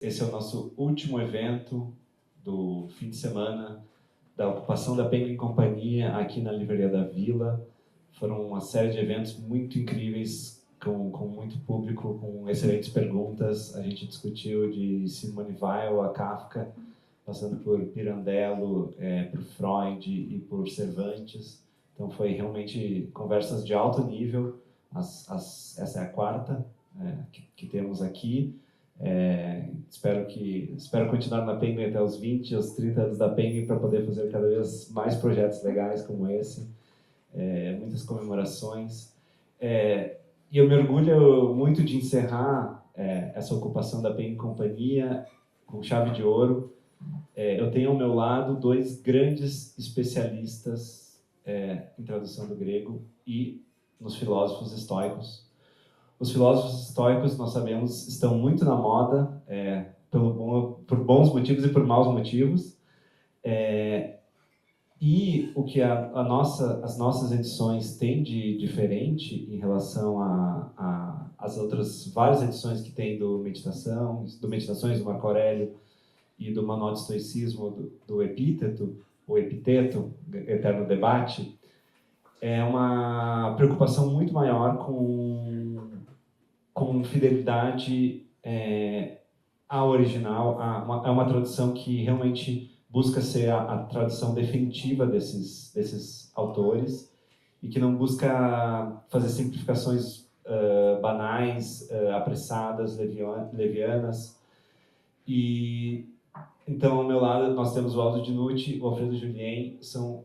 Esse é o nosso último evento do fim de semana da ocupação da Penguin Companhia aqui na Livraria da Vila. Foram uma série de eventos muito incríveis, com muito público, com excelentes perguntas. A gente discutiu de Simone Weil a Kafka, passando por Pirandello, por Freud e por Cervantes. Então foi realmente conversas de alto nível. Essa é a quarta que temos aqui. Espero continuar na Penguin até os 20, os 30 anos da Penguin para poder fazer cada vez mais projetos legais como esse, muitas comemorações. E eu me orgulho muito de encerrar essa ocupação da Penguin Companhia com chave de ouro. Eu tenho ao meu lado dois grandes especialistas em tradução do grego e nos filósofos estoicos. Os filósofos estoicos, nós sabemos, estão muito na moda, por bons motivos e por maus motivos. E o que as nossas edições têm de diferente em relação às outras várias edições que tem do Meditações do Marco Aurélio e do Manual de Estoicismo do Epíteto, ou Epiteto, Eterno Debate, é uma preocupação muito maior com fidelidade ao original, a uma tradução que realmente busca ser a tradução definitiva desses autores e que não busca fazer simplificações banais, apressadas, levianas. E então, ao meu lado, nós temos o Aldo Dinucci, o Alfredo Julien,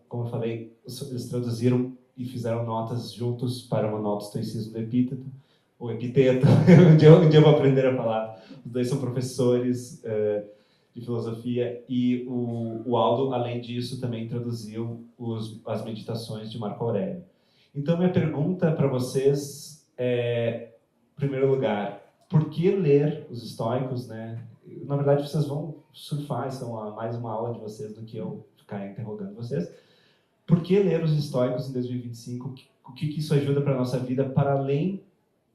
como eu falei, eles traduziram e fizeram notas juntos para o Manual do Estoicismo do Epíteto, ou Epiteto, um dia eu vou aprender a falar. Os dois são professores de filosofia e o Aldo, além disso, também traduziu as meditações de Marco Aurélio. Então, minha pergunta para vocês é, em primeiro lugar, por que ler os estoicos, né? Na verdade, vocês vão surfar, são mais uma aula de vocês do que eu ficar interrogando vocês. Por que ler os estoicos em 2025? O que isso ajuda para a nossa vida, para além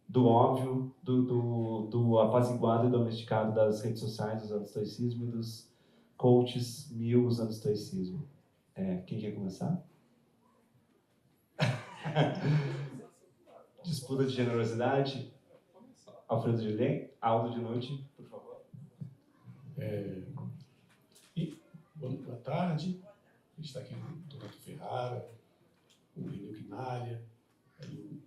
do óbvio, do apaziguado e domesticado das redes sociais, usando estoicismo, e dos coaches mil usando estoicismo? Quem quer começar? Disputa de generosidade? Alfredo Julien? Aldo Dinucci, por favor. Boa tarde. A gente está aqui com o Donato Ferrara, o Renil Quinalha, o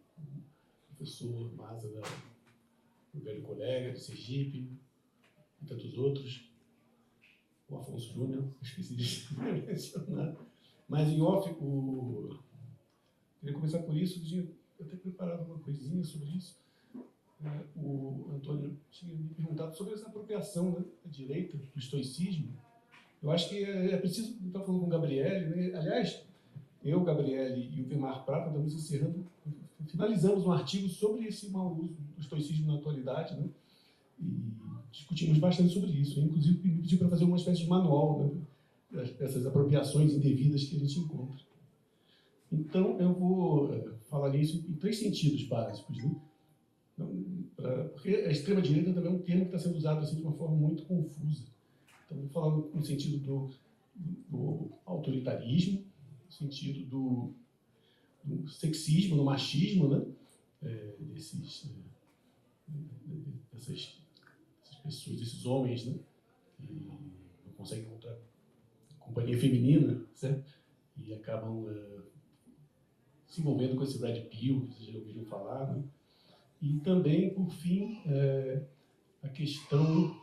professor Maza, meu velho colega de Sergipe, e tantos outros, o Afonso Júnior, esqueci de mencionar. Mas em off, queria começar por isso, eu tinha até preparado uma coisinha sobre isso. O Antônio tinha me perguntado sobre essa apropriação, né, da direita, do estoicismo. Eu acho que é preciso, eu estava falando com o Gabriele, né? Aliás, eu, Gabriele e o Vilmar Prata estamos finalizamos um artigo sobre esse mau uso do estoicismo na atualidade, né? E discutimos bastante sobre isso. Inclusive, me pediu para fazer uma espécie de manual, né, dessas apropriações indevidas que a gente encontra. Então, eu vou falar nisso em três sentidos básicos, né? Porque a extrema-direita também é um termo que está sendo usado assim, de uma forma muito confusa. Então, vou falar no sentido do autoritarismo, no sentido do sexismo, do machismo, né? Dessas pessoas, desses homens, né? Que não conseguem encontrar companhia feminina, certo? E acabam se envolvendo com esse red pill, que vocês já ouviram falar, né? E também, por fim, a questão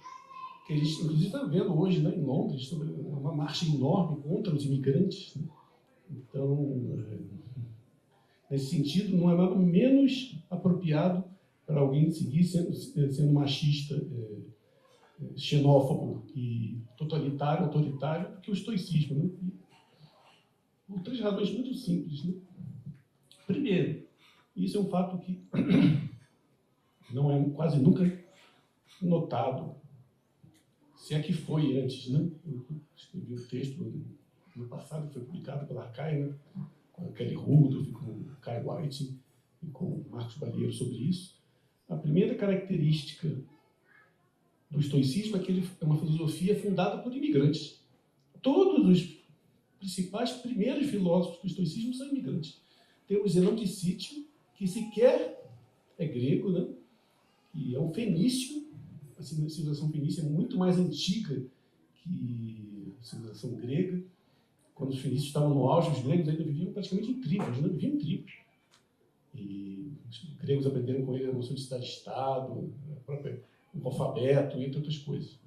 que a gente, inclusive, está vendo hoje, né, em Londres, sobre uma marcha enorme contra os imigrantes, né? Então, nesse sentido, não é nada menos apropriado para alguém seguir sendo machista, xenófobo e autoritário, do que o estoicismo, né? E por três razões muito simples, né? Primeiro, isso é um fato que não é quase nunca notado, se é que foi antes, né? Eu escrevi um texto no passado, que foi publicado pela Arcai, né? Com a Kelly Rudolph, com o Kai White e com o Marcos Balheiro sobre isso. A primeira característica do estoicismo é que ele é uma filosofia fundada por imigrantes. Todos os principais primeiros filósofos do estoicismo são imigrantes. Temos Zenão de Sítio, que sequer é grego, né? E é um fenício. A civilização fenícia é muito mais antiga que a civilização grega. Quando os fenícios estavam no auge, os gregos ainda viviam praticamente em tribos, né? Viviam em tribos. E os gregos aprenderam com ele a noção de cidade-estado, o alfabeto, entre outras coisas.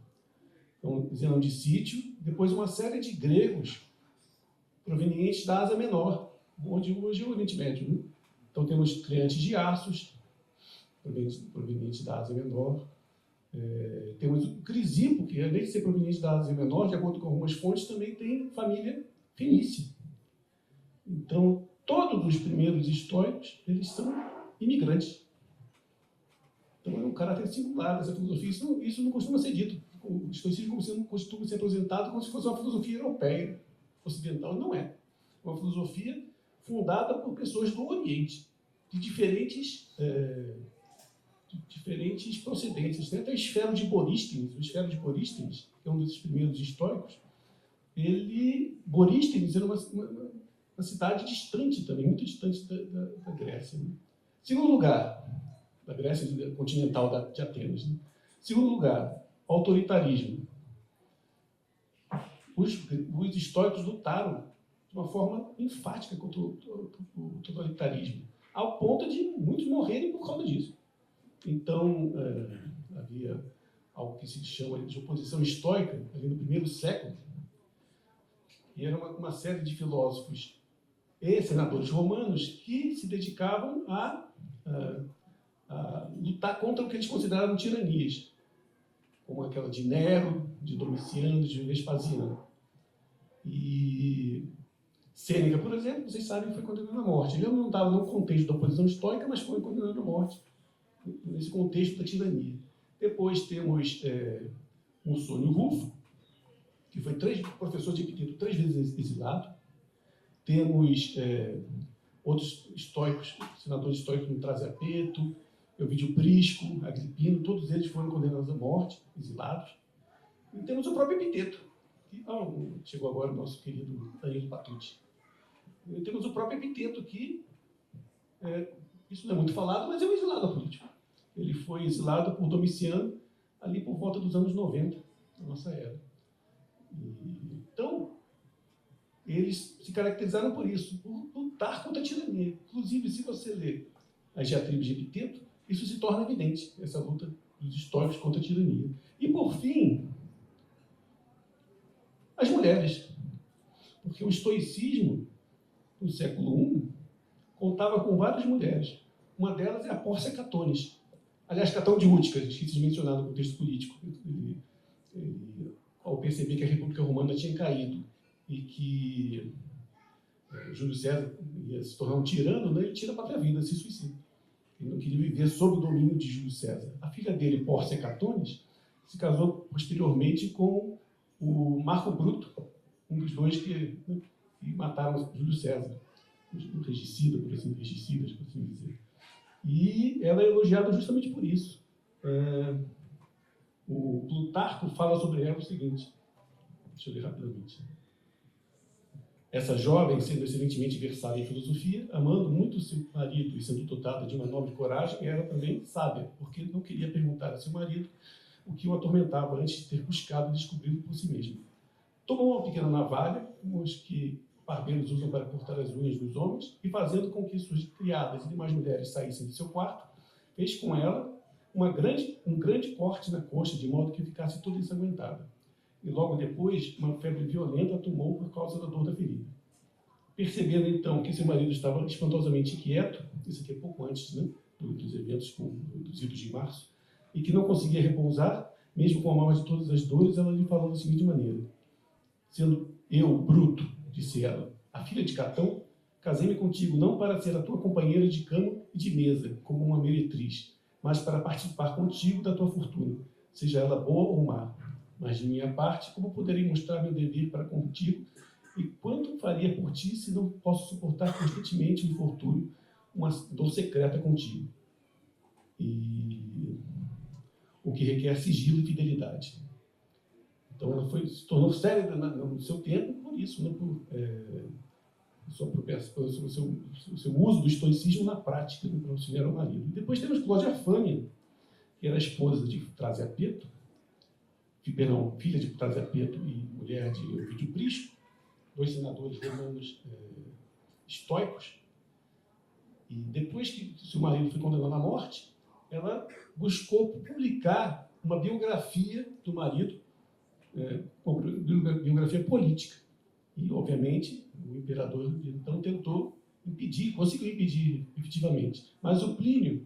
Então, Zenão de Sítio, depois uma série de gregos provenientes da Ásia Menor, onde hoje é o Oriente Médio. Né? Então, temos Creonte de Assos, proveniente da Ásia Menor. Temos o Crisipo, que além de ser proveniente da Ásia Menor, de acordo com algumas fontes, também tem família fenícia. Então, todos os primeiros estoicos, eles são imigrantes. Então, é um caráter singular dessa filosofia. Isso não costuma ser dito. O estoicismo costuma ser apresentado como se fosse uma filosofia europeia, ocidental. Não é. É uma filosofia fundada por pessoas do Oriente, de diferentes procedências. Tem até o Esfero de Borístenes. O Esfero de Borístenes, que é um desses primeiros estoicos, Borístenes era uma cidade distante também, muito distante da Grécia. Né? Segundo lugar, da Grécia continental de Atenas. Né? Segundo lugar, autoritarismo. Os estoicos lutaram de uma forma enfática contra o totalitarismo, ao ponto de muitos morrerem por causa disso. Então, havia algo que se chama de oposição estoica, ali no primeiro século, e era uma série de filósofos e senadores romanos que se dedicavam a lutar contra o que eles consideravam tiranias, como aquela de Nero, de Domiciano, de Vespasiano. E Sêneca, por exemplo, vocês sabem que foi condenado à morte. Ele não estava no contexto da oposição estoica, mas foi condenado à morte, nesse contexto da tirania. Depois temos Musônio Rufo, que foi professor de Epiteto 3 vezes exilado. Temos outros estoicos, senadores estoicos como Traziapeto, Ovídio Prisco, Agripino, todos eles foram condenados à morte, exilados. E temos o próprio Epiteto, que chegou agora o nosso querido Danilo Patucci. E temos o próprio Epiteto, que, isso não é muito falado, mas é um exilado político. Ele foi exilado por Domiciano, ali por volta dos anos 90, da nossa era. Então, eles se caracterizaram por isso, por lutar contra a tirania. Inclusive, se você ler as diatribes de Epiteto, isso se torna evidente, essa luta dos estoicos contra a tirania. E, por fim, as mulheres. Porque o estoicismo, no século I, contava com várias mulheres. Uma delas é a Pórcia Catonis. Aliás, Catão de Útica, esqueci de mencionar no contexto político. Ao perceber que a República Romana tinha caído e que Júlio César ia se tornar um tirano, né, ele tira a própria vida, se suicida. Ele não queria viver sob o domínio de Júlio César. A filha dele, Pórcia Catonis, se casou posteriormente com o Marco Bruto, um dos dois que mataram Júlio César, um regicidas, por assim dizer. E ela é elogiada justamente por isso. O Plutarco fala sobre ela o seguinte, deixa eu ler rapidamente. Essa jovem, sendo excelentemente versada em filosofia, amando muito seu marido e sendo dotada de uma nobre coragem, era também sábia, porque não queria perguntar a seu marido o que o atormentava antes de ter buscado descobri-lo por si mesmo. Tomou uma pequena navalha, como as que barbeiros usam para cortar as unhas dos homens, e fazendo com que suas criadas e demais mulheres saíssem de seu quarto, fez com ela um grande corte na coxa, de modo que ficasse toda ensanguentada. E logo depois, uma febre violenta a tomou por causa da dor da ferida. Percebendo, então, que seu marido estava espantosamente inquieto, isso aqui é pouco antes, né, dos eventos dos idos de março, e que não conseguia repousar, mesmo com a maior de todas as dores, ela lhe falou da seguinte maneira: sendo eu, Bruto, disse ela, a filha de Catão, casei-me contigo não para ser a tua companheira de cama e de mesa, como uma meretriz, mas para participar contigo da tua fortuna, seja ela boa ou má. Mas de minha parte, como poderei mostrar meu dever para contigo, e quanto faria por ti se não posso suportar constantemente o infortúnio, uma dor secreta contigo? E o que requer sigilo e fidelidade. Então, ela se tornou célebre no seu tempo por isso, né, por o seu uso do estoicismo na prática, né, para auxiliar o marido. E depois temos Cláudia Fânia, que era esposa de Traziapeto, filha de Traziapeto e mulher de Ovídio Prisco, dois senadores romanos estoicos. E depois que seu marido foi condenado à morte, ela buscou publicar uma biografia do marido, uma biografia política. E, obviamente, o imperador então tentou impedir, conseguiu impedir efetivamente. Mas o Plínio,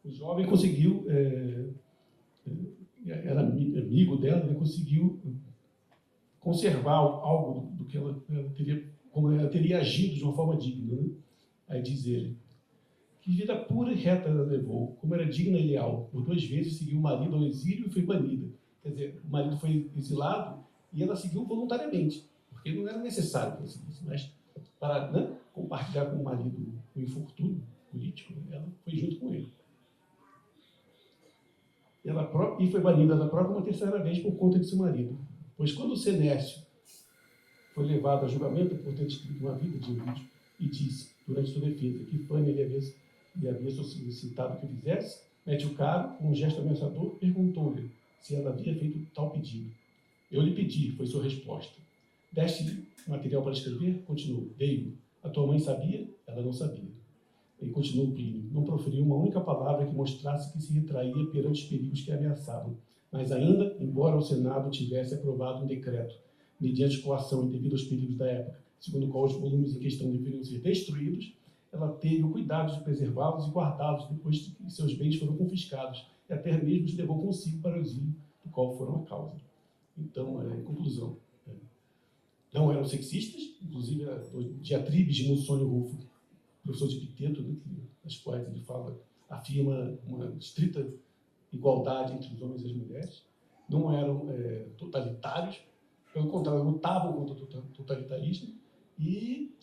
o jovem, conseguiu, era amigo dela, ele conseguiu conservar algo do que ela teria, como ela teria agido de uma forma digna. Né? Aí diz ele: que vida pura e reta ela levou, como era digna e leal. Por 2 vezes seguiu o marido ao exílio e foi banida. Quer dizer, o marido foi exilado e ela seguiu voluntariamente, porque não era necessário que ela seguisse, mas para, né, compartilhar com o marido o infortúnio político, ela foi junto com ele. E foi banida da própria uma 3ª vez por conta de seu marido. Pois quando Senécio foi levado a julgamento por ter escrito uma vida de Ovídio, e disse, durante sua defesa, que Fânia lhe havia solicitado que fizesse, Médio Caro, com um gesto ameaçador, perguntou-lhe se ela havia feito tal pedido. Eu lhe pedi, foi sua resposta. Deste material para escrever? Continuou. Dei-o. A tua mãe sabia? Ela não sabia. E continuou Plínio. Não proferiu uma única palavra que mostrasse que se retraía perante os perigos que a ameaçavam. Mas ainda, embora o Senado tivesse aprovado um decreto, mediante coação e devido aos perigos da época, segundo o qual os volumes em questão deveriam ser destruídos, ela teve o cuidado de preservá-los e guardá-los depois que seus bens foram confiscados, e até mesmo os levou consigo para o exílio, do qual foram a causa. Então, em conclusão, não eram sexistas, inclusive diatribes de Musônio Rufo, professor de Epiteto, né, nas quais ele afirma uma estrita igualdade entre os homens e as mulheres, não eram totalitários, pelo contrário, lutavam contra o totalitarismo e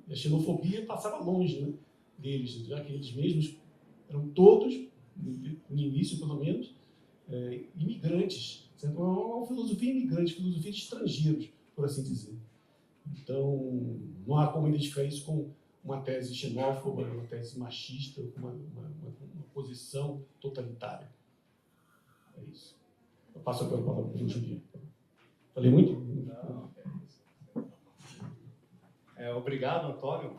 a xenofobia passava longe, né, deles, já que eles mesmos eram todos, no início pelo menos, imigrantes, certo? Uma filosofia imigrante, filosofia de estrangeiros, por assim dizer. Então, não há como identificar isso com uma tese xenófoba, uma tese machista, uma posição totalitária. É isso. Eu passo a palavra para o Julinho. Falei muito? Não, obrigado, Antônio,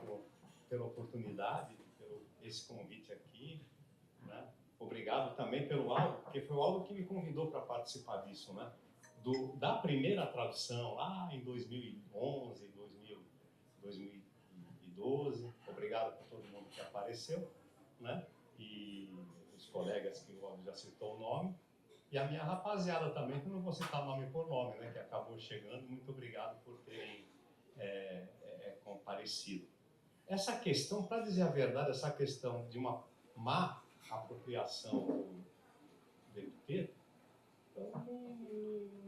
pela oportunidade, pelo esse convite aqui. Né? Obrigado também pelo Aldo, porque foi o Aldo que me convidou para participar disso, né? Da primeira tradução, lá em 2011, 2012. Obrigado por todo mundo que apareceu, né? E os colegas que o Aldo já citou o nome. E a minha rapaziada também, que não vou citar nome por nome, né? Que acabou chegando. Muito obrigado por terem comparecido. Essa questão, para dizer a verdade, essa questão de uma má apropriação do Epiteto,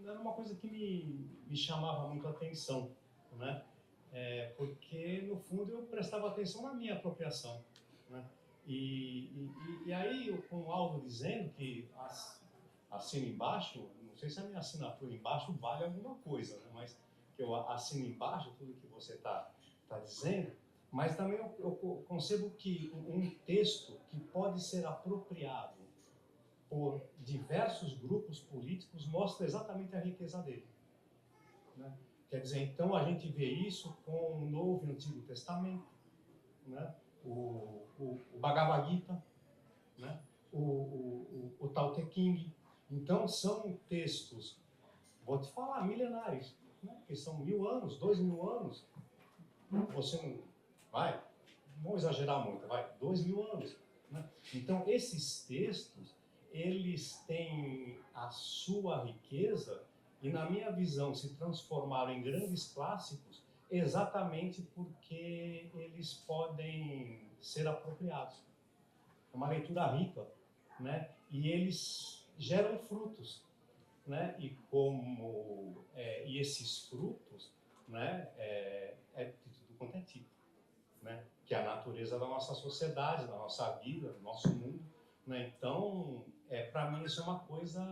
era uma coisa que me chamava muito a atenção, né? Porque, no fundo, eu prestava atenção na minha apropriação, né? E aí, com o Aldo dizendo que assino embaixo, não sei se a minha assinatura embaixo vale alguma coisa, né? Mas que eu assino embaixo tudo que você está dizendo, mas também eu concebo que um texto que pode ser apropriado por diversos grupos políticos mostra exatamente a riqueza dele, né? Quer dizer, então a gente vê isso com o Novo e o Antigo Testamento, né? O Bhagavad Gita, né? O Tao Te Ching. Então são textos, vou te falar, milenares, né? Que são 1000 anos, 2000 anos. Você não vai, vamos exagerar muito, vai, 2000 anos, né? Então esses textos, eles têm a sua riqueza e, na minha visão, se transformaram em grandes clássicos exatamente porque eles podem ser apropriados. É uma leitura rica, né? E eles geram frutos, né? E esses frutos, né? De tudo quanto é tipo, né? Que é a natureza da nossa sociedade, da nossa vida, do nosso mundo. né? Então, para mim isso é uma coisa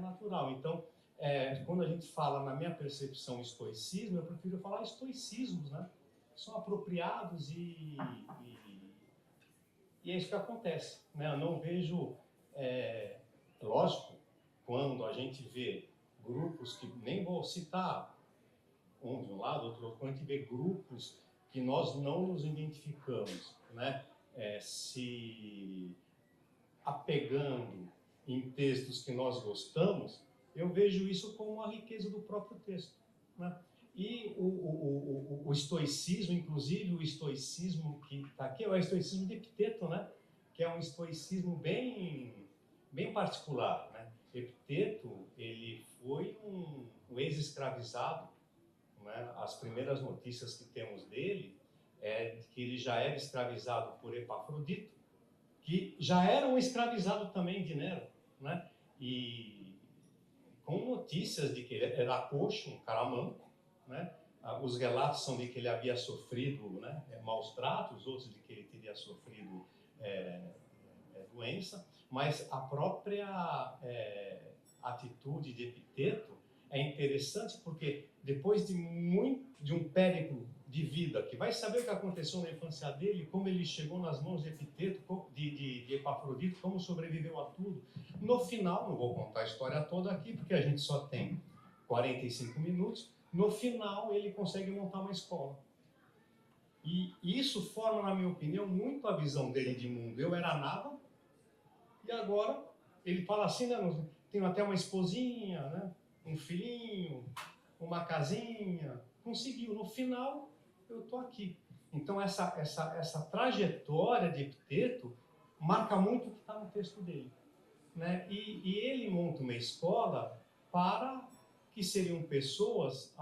natural. Então, quando a gente fala, na minha percepção, estoicismo, eu prefiro falar estoicismos, né? São apropriados e é isso que acontece, né? Eu não vejo, lógico, quando a gente vê grupos que, nem vou citar um de um lado, outro do outro, quando a gente vê grupos que nós não nos identificamos, né? Se apegando em textos que nós gostamos, eu vejo isso como uma riqueza do próprio texto, né? E o estoicismo, inclusive o estoicismo que está aqui, é o estoicismo de Epiteto, né? Que é um estoicismo bem particular, né? Epiteto, ele foi um ex-escravizado, né? As primeiras notícias que temos dele é de que ele já era escravizado por Epafrodito, que já era um escravizado também de Nero, né? E com notícias de que ele era coxo, um cara manco, né? Os relatos são de que ele havia sofrido, né, maus tratos, outros de que ele teria sofrido doença, mas a própria atitude de Epiteto é interessante porque depois de um périplo de vida, que vai saber o que aconteceu na infância dele, como ele chegou nas mãos de Epiteto, de Epafrodito, como sobreviveu a tudo. No final, não vou contar a história toda aqui, porque a gente só tem 45 minutos, no final ele consegue montar uma escola. E isso forma, na minha opinião, muito a visão dele de mundo. Eu era nada, e agora ele fala assim, né, tenho até uma esposinha, né, um filhinho, uma casinha, conseguiu. No final, eu estou aqui. Então, essa trajetória de Epiteto marca muito o que está no texto dele, né? E ele monta uma escola para que seriam pessoas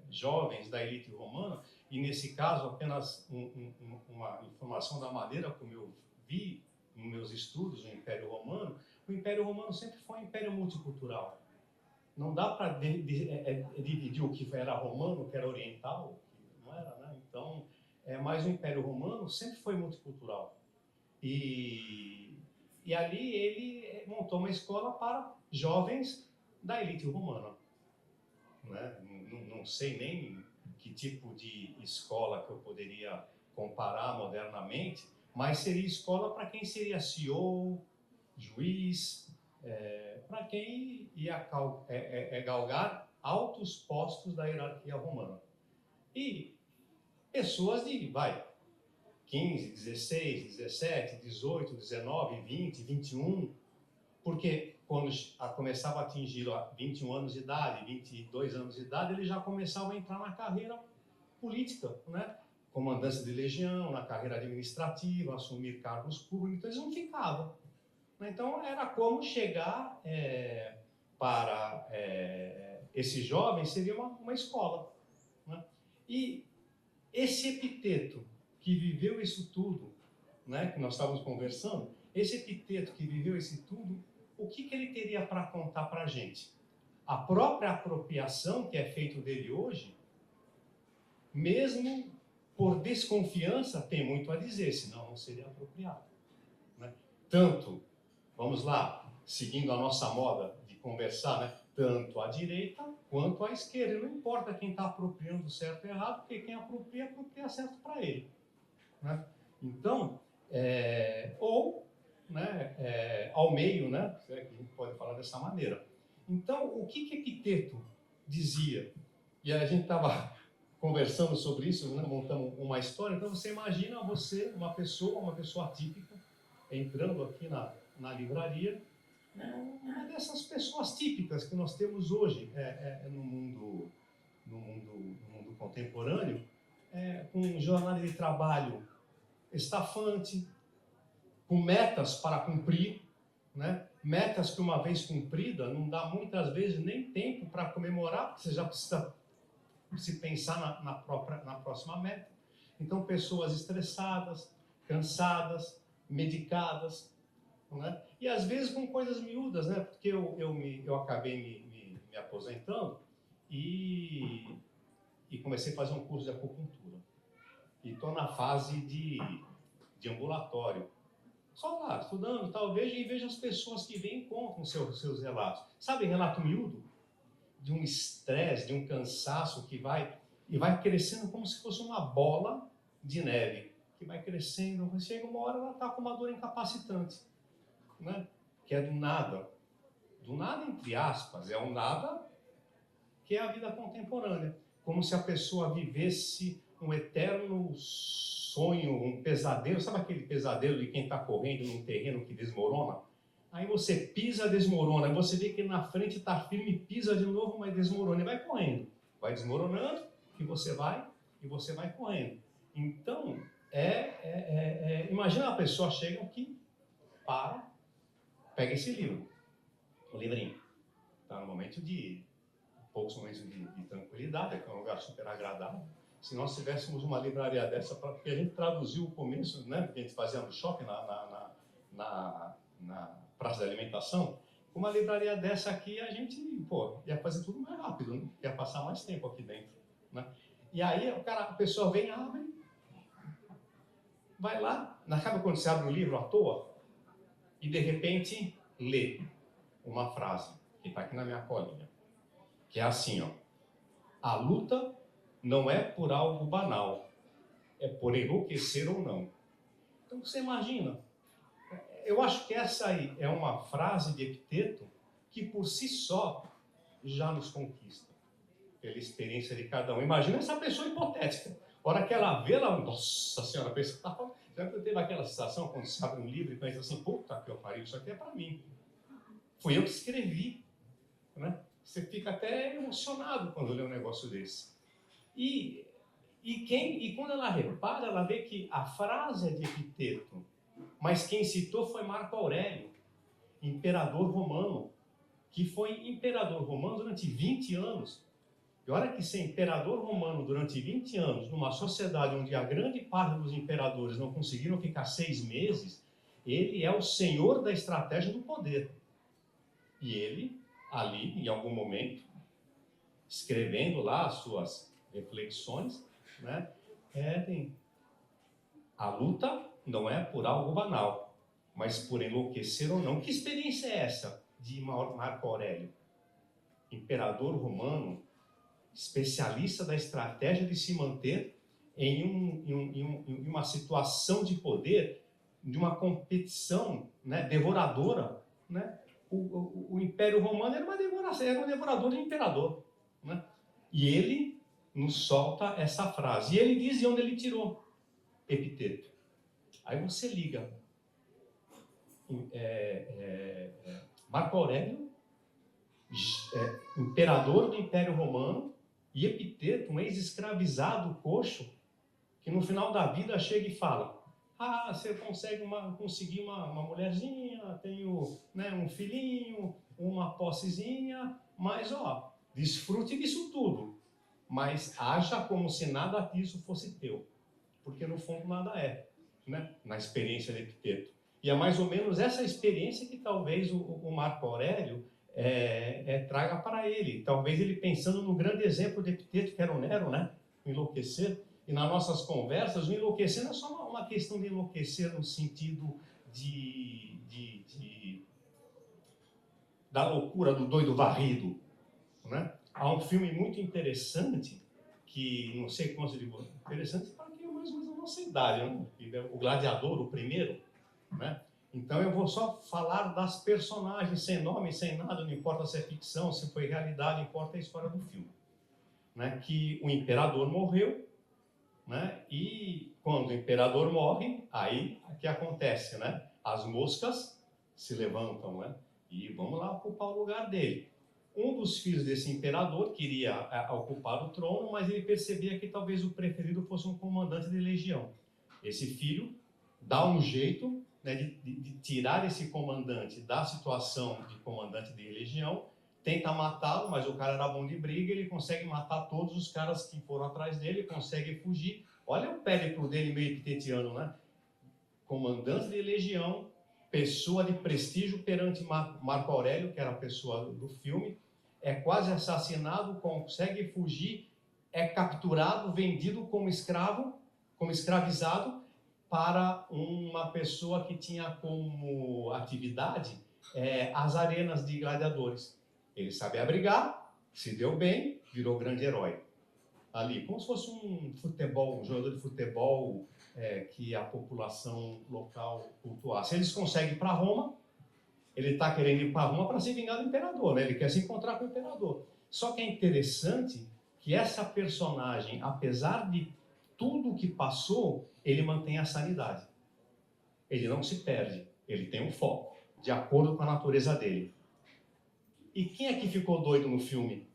jovens da elite romana, e nesse caso apenas uma informação da maneira como eu vi nos meus estudos no Império Romano. O Império Romano sempre foi um império multicultural. Não dá para dividir o que era romano, o que era oriental, o que não era, né? Então, mas o Império Romano sempre foi multicultural. E ali ele montou uma escola para jovens da elite romana, né? Não sei nem que tipo de escola que eu poderia comparar modernamente, mas seria escola para quem seria CEO, juiz, para quem ia galgar altos postos da hierarquia romana. E pessoas de, 15, 16, 17, 18, 19, 20, 21, porque quando começava a atingir 21 anos de idade, 22 anos de idade, eles já começavam a entrar na carreira política, né? Comandância de legião, na carreira administrativa, assumir cargos públicos, então eles não ficavam. Então, era como chegar para esses jovens, seria uma escola, né? E esse Epiteto que viveu isso tudo, né, que nós estávamos conversando, esse Epiteto que viveu isso tudo, o que ele teria para contar para a gente? A própria apropriação que é feito dele hoje, mesmo por desconfiança, tem muito a dizer, senão não seria apropriado, né? Tanto, vamos lá, seguindo a nossa moda de conversar, né? Tanto à direita quanto à esquerda. Não importa quem está apropriando certo ou errado, porque quem apropria certo para ele, né? Então, né, ao meio, né? Se é que a gente pode falar dessa maneira. Então, o que Epiteto dizia? E a gente estava conversando sobre isso, né, montamos uma história. Então, você imagina uma pessoa atípica, entrando aqui na livraria, uma dessas pessoas típicas que nós temos hoje no mundo contemporâneo, com jornada de trabalho estafante, com metas para cumprir, né? Metas que, uma vez cumprida, não dá muitas vezes nem tempo para comemorar, porque você já precisa se pensar na próxima meta. Então, pessoas estressadas, cansadas, medicadas, né? E às vezes com coisas miúdas, né? Porque eu acabei me aposentando e comecei a fazer um curso de acupuntura. E estou na fase de ambulatório. Só lá, estudando, talvez, e vejo as pessoas que vêm e contam seus relatos. Sabe, relato miúdo? De um estresse, de um cansaço que vai crescendo como se fosse uma bola de neve, que vai crescendo, chega uma hora ela está com uma dor incapacitante, né? Que é do nada entre aspas, é um nada que é a vida contemporânea, como se a pessoa vivesse um eterno sonho, um pesadelo, sabe aquele pesadelo de quem está correndo num terreno que desmorona? Aí você pisa, desmorona, aí você vê que na frente está firme, pisa de novo, mas desmorona, e vai correndo, vai desmoronando, e você vai correndo. Então, imagina uma pessoa chega aqui, pega esse livro, o livrinho, está no momento poucos momentos de tranquilidade, que é um lugar super agradável. Se nós tivéssemos uma livraria dessa, porque a gente traduziu o começo, né, que a gente fazia no shopping, na praça da alimentação, uma livraria dessa aqui, a gente, ia fazer tudo mais rápido, né? Ia passar mais tempo aqui dentro, né? E aí a pessoa vem, abre, vai lá, sabe quando você abre o livro à toa? E de repente lê uma frase, que está aqui na minha colinha, que é assim, ó: a luta não é por algo banal, é por enlouquecer ou não. Então você imagina, eu acho que essa aí é uma frase de Epiteto que por si só já nos conquista, pela experiência de cada um. Imagina essa pessoa hipotética, a hora que ela vê, ela, nossa senhora, pensa, já teve aquela sensação quando você abre um livro e pensa assim, puta que eu pariu, isso aqui é para mim. Fui eu que escrevi, né? Você fica até emocionado quando lê um negócio desse. E quando ela repara, ela vê que a frase é de Epiteto, mas quem citou foi Marco Aurélio, imperador romano, que foi imperador romano durante 20 anos. E olha que ser imperador romano durante 20 anos, numa sociedade onde a grande parte dos imperadores não conseguiram ficar 6 meses, ele é o senhor da estratégia do poder. E ele, ali, em algum momento, escrevendo lá as suas reflexões, né, a luta não é por algo banal, mas por enlouquecer ou não. Que experiência é essa de Marco Aurélio? Imperador romano, especialista da estratégia de se manter em uma situação de poder, de uma competição, né, devoradora, né? O Império Romano era um devorador de imperador, né? E ele nos solta essa frase. E ele diz de onde ele tirou Epiteto. Aí você liga. Marco Aurélio, imperador do Império Romano, e Epiteto, um ex-escravizado coxo, que no final da vida chega e fala: você conseguir uma mulherzinha, tenho, né, um filhinho, uma possezinha, mas desfrute disso tudo, mas haja como se nada disso fosse teu, porque no fundo nada é, né, na experiência de Epiteto. E é mais ou menos essa experiência que talvez o Marco Aurélio traga para ele. Talvez ele pensando no grande exemplo de Epiteto, que era o Nero, né, enlouquecer. E nas nossas conversas, o enlouquecer não é só uma questão de enlouquecer no sentido da loucura, do doido varrido, né? Há um filme muito interessante, que não sei como se diz, interessante para quem é mais ou menos da nossa idade, né? O Gladiador, o primeiro, né? Então eu vou só falar das personagens, sem nome, sem nada, não importa se é ficção, se foi realidade, importa a história do filme, né? Que o imperador morreu, né? E quando o imperador morre, aí o que acontece, né? As moscas se levantam, né? E vamos lá ocupar o lugar dele. Um dos filhos desse imperador queria ocupar o trono, mas ele percebia que talvez o preferido fosse um comandante de legião. Esse filho dá um jeito, né, de tirar esse comandante da situação de comandante de legião, tenta matá-lo, mas o cara era bom de briga, ele consegue matar todos os caras que foram atrás dele, consegue fugir. Olha o périplo dele meio epitetiano, né? Comandante de legião, pessoa de prestígio perante Marco Aurélio, que era a pessoa do filme, é quase assassinado, consegue fugir, é capturado, vendido como escravo, como escravizado, para uma pessoa que tinha como atividade as arenas de gladiadores. Ele sabia brigar, se deu bem, virou grande herói. Ali, como se fosse um jogador de futebol que a população local cultuasse. Eles conseguem ir para Roma, ele está querendo ir para Roma para se vingar do imperador, né? Ele quer se encontrar com o imperador. Só que é interessante que essa personagem, apesar de tudo o que passou, ele mantém a sanidade. Ele não se perde, ele tem um foco, de acordo com a natureza dele. E quem é que ficou doido no filme?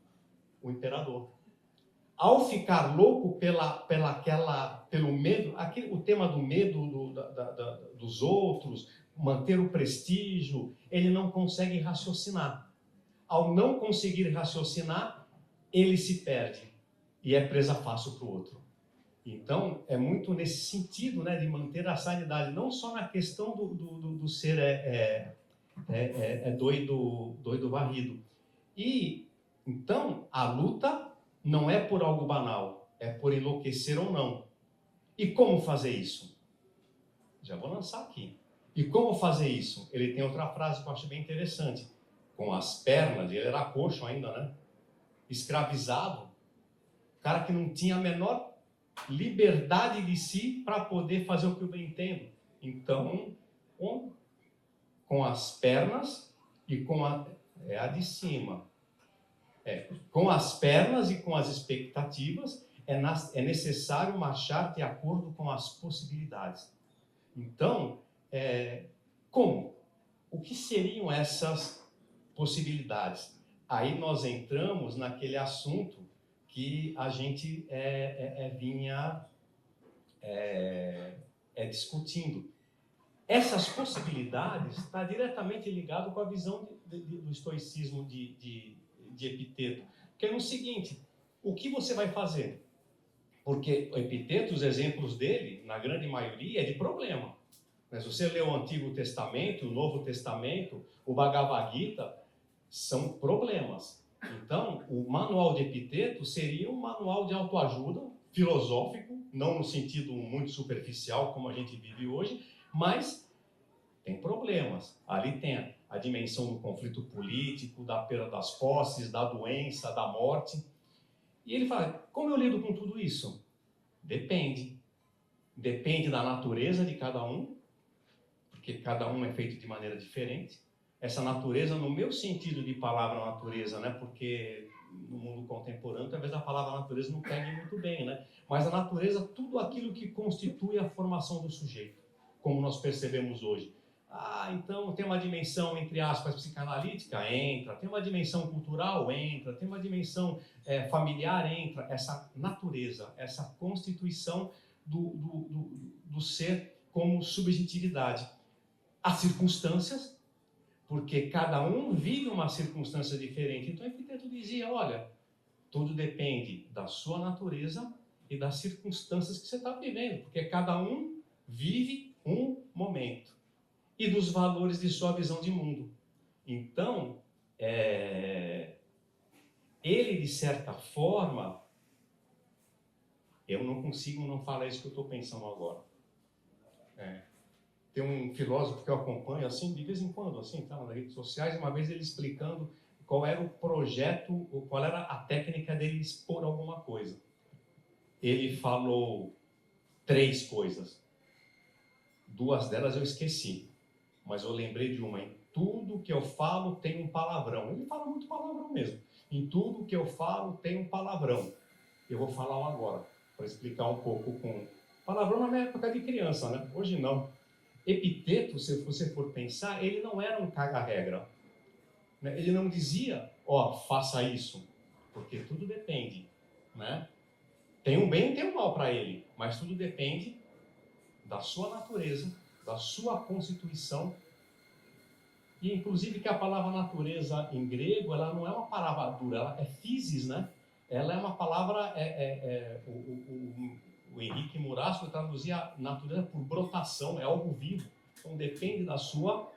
O imperador. Ao ficar louco pelo medo, o tema do medo dos outros, manter o prestígio, ele não consegue raciocinar. Ao não conseguir raciocinar, ele se perde e é presa fácil para o outro. Então, é muito nesse sentido, né, de manter a sanidade, não só na questão do ser doido varrido. E, então, a luta não é por algo banal, é por enlouquecer ou não. E como fazer isso? Já vou lançar aqui. E como fazer isso? Ele tem outra frase que eu acho bem interessante. Com as pernas, ele era coxo ainda, né? Escravizado. Cara que não tinha a menor liberdade de si para poder fazer o que eu bem entendo. Então, com as pernas e com a de cima. Com as pernas e com as expectativas, é necessário marchar de acordo com as possibilidades. Então, como? O que seriam essas possibilidades? Aí nós entramos naquele assunto que a gente vinha discutindo. Essas possibilidades estão diretamente ligadas com a visão do estoicismo de Epiteto. Que é o seguinte, o que você vai fazer? Porque o Epiteto, os exemplos dele, na grande maioria, é de problema. Mas se você lê o Antigo Testamento, o Novo Testamento, o Bhagavad Gita, são problemas. Então, o manual de Epiteto seria um manual de autoajuda, filosófico, não no sentido muito superficial como a gente vive hoje, mas tem problemas. Ali tem a dimensão do conflito político, da perda das posses, da doença, da morte. E ele fala, como eu lido com tudo isso? Depende. Depende da natureza de cada um, porque cada um é feito de maneira diferente. Essa natureza, no meu sentido de palavra natureza, né? Porque no mundo contemporâneo, talvez a palavra natureza não pegue muito bem, né? Mas a natureza, tudo aquilo que constitui a formação do sujeito, como nós percebemos hoje. Então tem uma dimensão, entre aspas, psicanalítica? Entra. Tem uma dimensão cultural? Entra. Tem uma dimensão familiar? Entra. Essa natureza, essa constituição do ser como subjetividade. As circunstâncias, porque cada um vive uma circunstância diferente. Então Epiteto dizia, olha, tudo depende da sua natureza e das circunstâncias que você está vivendo, porque cada um vive um momento. E dos valores de sua visão de mundo. Então, ele, de certa forma, eu não consigo não falar isso que eu estou pensando agora. Tem um filósofo que eu acompanho, assim, de vez em quando, assim, tá, nas redes sociais, uma vez ele explicando qual era o projeto, qual era a técnica dele expor alguma coisa. Ele falou 3 coisas. 2 delas eu esqueci. Mas eu lembrei de uma. Em tudo que eu falo tem um palavrão. Ele fala muito palavrão mesmo. Em tudo que eu falo tem um palavrão. Eu vou falar um agora, para explicar um pouco com... Palavrão na minha época de criança, né? Hoje não. Epiteto, se você for pensar, ele não era um caga-regra. Né? Ele não dizia, faça isso. Porque tudo depende. Né? Tem um bem e tem um mal para ele. Mas tudo depende da sua natureza, da sua constituição, e inclusive que a palavra natureza em grego, ela não é uma palavra dura, ela é physis, né? Ela é uma palavra, o Henrique Murasco traduzia natureza por brotação, é algo vivo, então depende da sua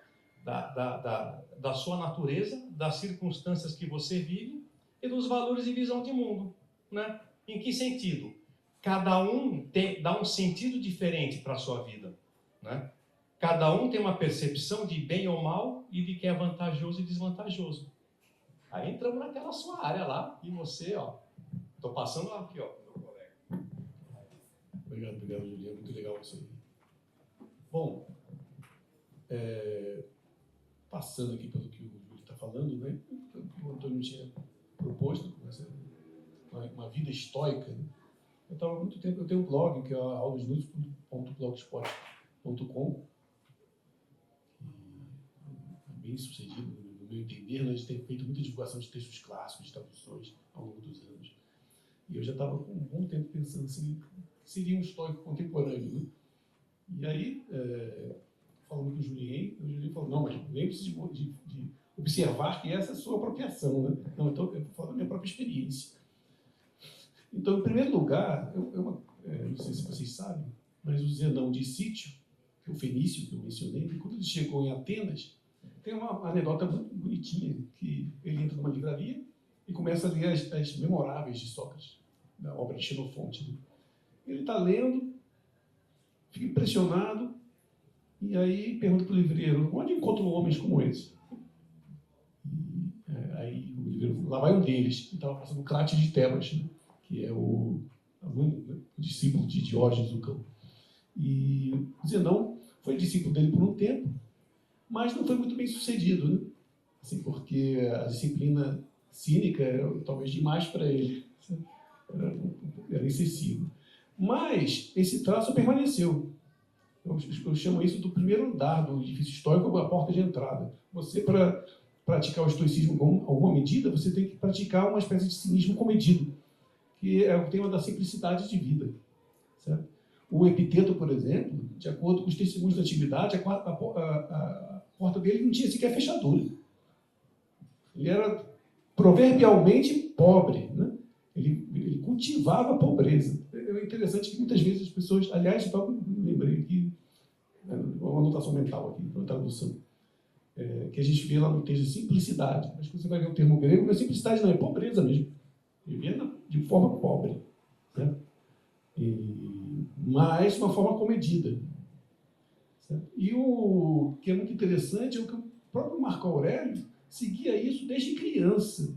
natureza, das circunstâncias que você vive e dos valores e visão de mundo, né? Em que sentido? cada um dá um sentido diferente para a sua vida, né? Cada um tem uma percepção de bem ou mal e de que é vantajoso e desvantajoso. Aí entramos naquela sua área lá e você, ó, tô passando aqui, ó, meu colega. Obrigado, Juliano. Muito legal isso aí. Bom, passando aqui pelo que o Júlio está falando, né? O Antônio tinha proposto uma vida estoica. Né? Eu estava há muito tempo, eu tenho um blog que é aulasnudes.blogspot.com, bem sucedido, no meu entender, né? A gente tem feito muita divulgação de textos clássicos, de traduções ao longo dos anos. E eu já estava com um bom tempo pensando assim, que seria um estoico contemporâneo, né? E aí, falando com o Julien falou, não, mas lembre-se de observar que essa é a sua apropriação, né? Não, então eu falo da minha própria experiência. Então, em primeiro lugar, não sei se vocês sabem, mas o Zenão de Sítio, que é o fenício que eu mencionei, quando ele chegou em Atenas, tem uma anedota muito bonitinha, que ele entra numa livraria e começa a ler as memoráveis de Sócrates, da obra de Xenofonte. Né? Ele está lendo, fica impressionado, e aí pergunta para o livreiro, onde encontram homens como esse? Aí o livreiro falou, lá vai um deles, que estava passando o Crates de Tebas, né? Que é o aluno, né? O discípulo de Diógenes o Cão. E Zenão foi discípulo dele por um tempo, mas não foi muito bem sucedido, né? Assim, porque a disciplina cínica era talvez demais para ele, era excessivo. Mas esse traço permaneceu. Eu chamo isso do primeiro andar do edifício histórico, a porta de entrada. Você, para praticar o estoicismo com alguma medida, você tem que praticar uma espécie de cinismo comedido, que é o tema da simplicidade de vida. Certo? O Epiteto, por exemplo, de acordo com os testemunhos da antiguidade, a porta dele não tinha sequer fechadura. Ele era proverbialmente pobre, né? Ele cultivava a pobreza. É interessante que muitas vezes as pessoas... Aliás, eu me lembrei aqui, uma anotação mental aqui, uma tradução, que a gente vê lá no texto simplicidade. Mas quando você vai ver o termo grego, não é simplicidade, não, é pobreza mesmo. Vivia de forma pobre. Né? Mas uma forma comedida. Certo? E o que é muito interessante é que o próprio Marco Aurélio seguia isso desde criança.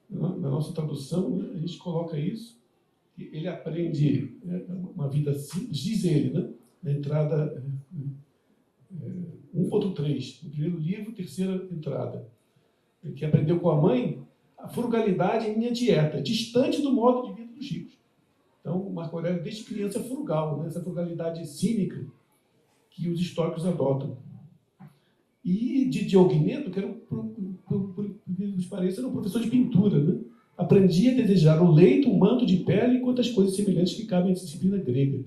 Na nossa tradução, né, a gente coloca isso, que ele aprende uma vida simples, diz ele, né, na entrada 1.3, no primeiro livro, terceira entrada, que aprendeu com a mãe a frugalidade em minha dieta, distante do modo de vida dos ricos. Então, o Marco Aurélio, desde criança, é frugal, né, essa frugalidade cínica que os estoicos adotam. E de Diogneto, que era, por que nos pareça, era um professor de pintura, né? Aprendia a desejar o leito, o manto de pele e quantas coisas semelhantes que cabem à disciplina grega.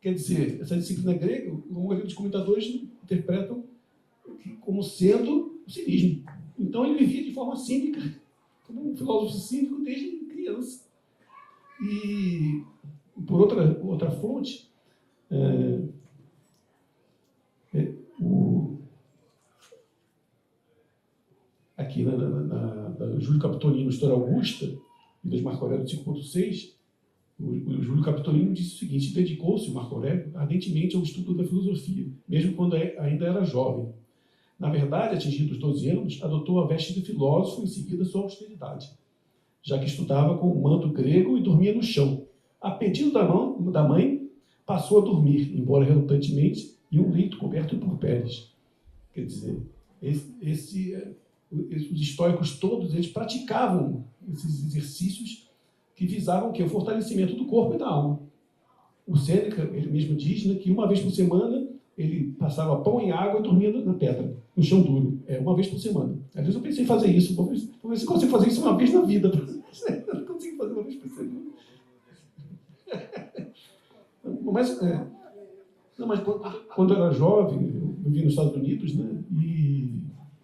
Quer dizer, essa disciplina grega, a maioria dos comentadores interpretam como sendo o cinismo. Então ele vivia de forma cínica, como um filósofo cínico desde criança. E, por outra fonte, aqui na Júlio Capitolino, História Augusta, e das Marco Aurélio 5.6, o Júlio Capitolino disse o seguinte: dedicou-se, o Marco Aurélio, ardentemente ao estudo da filosofia, mesmo quando ainda era jovem. Na verdade, atingidos os 12 anos, adotou a veste de filósofo e em seguida sua austeridade, já que estudava com o manto grego e dormia no chão. A pedido da mãe, passou a dormir, embora relutantemente, em um leito coberto por peles. Quer dizer, os estoicos todos, eles praticavam esses exercícios que visavam o fortalecimento do corpo e da alma. O Sêneca, ele mesmo diz, né, que uma vez por semana ele passava pão e água e dormia na pedra, no chão duro. Uma vez por semana. Às vezes eu pensei em fazer isso. Vou ver se eu consigo fazer isso uma vez na vida. Eu não consigo fazer uma vez por semana. Mas quando eu era jovem, eu vivia nos Estados Unidos, né, e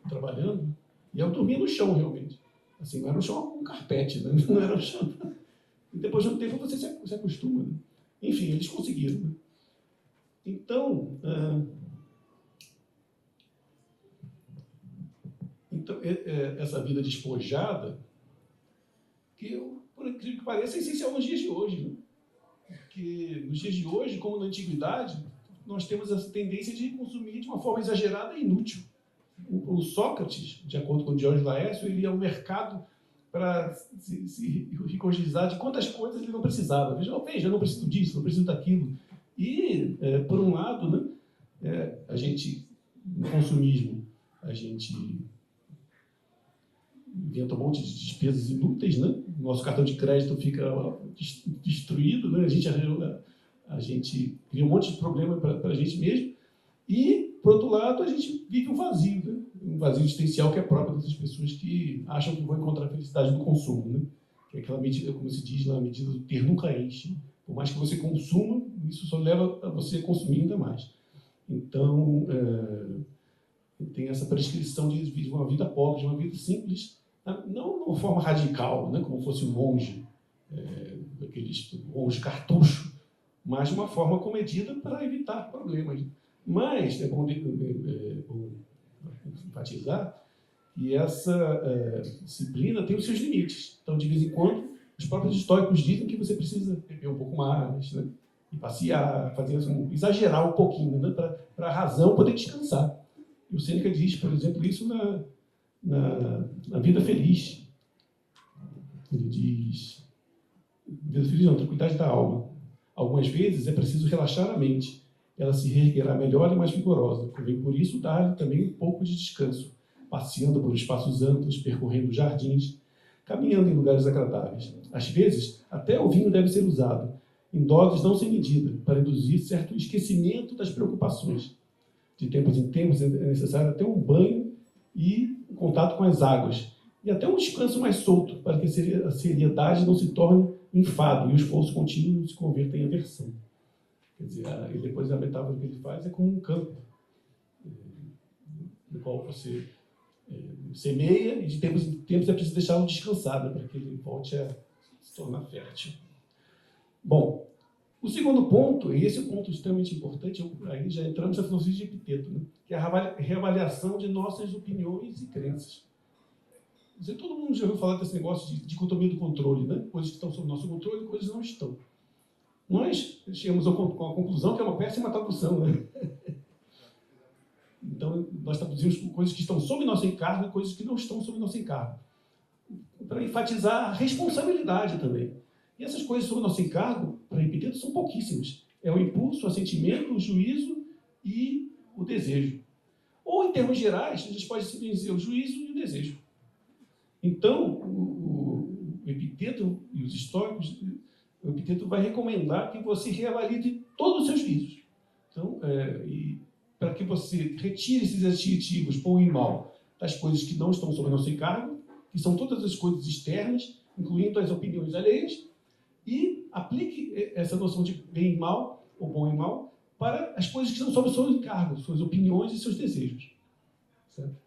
trabalhando, e eu dormia no chão, realmente. Assim, não era um chão com carpete, né? Não era um chão. E depois de um tempo você se acostuma. Né? Enfim, eles conseguiram. Né? Então, essa vida despojada, que, por incrível que pareça, é essencial nos dias de hoje. Né? Porque nos dias de hoje, como na antiguidade, nós temos essa tendência de consumir de uma forma exagerada e inútil. O Sócrates, de acordo com Diógenes Laércio, ele ia ao mercado para se regozijizar de quantas coisas ele não precisava. Veja, eu não preciso disso, não preciso daquilo. E, por um lado, né, a gente, no consumismo, a gente inventa um monte de despesas inúteis, né? Nosso cartão de crédito fica destruído, né? A gente cria um monte de problema para a gente mesmo. E, por outro lado, a gente vive um vazio, né? Um vazio existencial que é próprio dessas pessoas que acham que vão encontrar a felicidade no consumo, né? Que é aquela medida, como se diz lá, a medida do ter nunca enche. Por mais que você consuma, isso só leva a você consumir ainda mais. Então, tem essa prescrição de uma vida pobre, de uma vida simples, não de uma forma radical, né? Como fosse um monge, aqueles monge cartucho, mas de uma forma comedida para evitar problemas. Mas é bom enfatizar que essa disciplina tem os seus limites. Então, de vez em quando, os próprios estoicos dizem que você precisa beber um pouco mais, né? E passear, fazer exagerar um pouquinho, né? Para a razão poder descansar. E o Sêneca diz, por exemplo, isso na Vida Feliz. Ele diz: vida feliz não, tranquilidade da alma. Algumas vezes é preciso relaxar a mente. Ela se reerguerá melhor e mais vigorosa. Convém, por isso, dar-lhe também um pouco de descanso, passeando por espaços amplos, percorrendo jardins, caminhando em lugares agradáveis. Às vezes, até o vinho deve ser usado, em doses não sem medida, para induzir certo esquecimento das preocupações. De tempos em tempos é necessário até um banho e um contato com as águas, e até um descanso mais solto, para que a seriedade não se torne enfado e o esforço contínuo não se converta em aversão. Quer dizer, e depois a metáfora que ele faz é como um campo, no qual você semeia e de tempos em tempos é preciso deixá-lo descansar, né, para que ele volte a se tornar fértil. Bom, o segundo ponto, e esse é um ponto extremamente importante, aí já entramos na filosofia de Epiteto, né, que é a reavaliação de nossas opiniões e crenças. Todo mundo já ouviu falar desse negócio de dicotomia do controle, né? Coisas que estão sob nosso controle e coisas que não estão. Nós chegamos com a conclusão que é uma péssima tradução, né? Então, nós traduzimos coisas que estão sob nosso encargo e coisas que não estão sob nosso encargo, para enfatizar a responsabilidade também. E essas coisas sob nosso encargo, para Epiteto, são pouquíssimas. É o impulso, o sentimento, o juízo e o desejo. Ou, em termos gerais, a gente pode simplesmente dizer o juízo e o desejo. Então, o Epiteto e os estoicos, o Epiteto vai recomendar que você reavalie todos os seus juízos. Então, para que você retire esses adjetivos bom e mal das coisas que não estão sob nosso encargo, que são todas as coisas externas, incluindo as opiniões alheias, e aplique essa noção de bem e mal, ou bom e mal, para as coisas que estão sob o seu encargo, suas opiniões e seus desejos. Certo?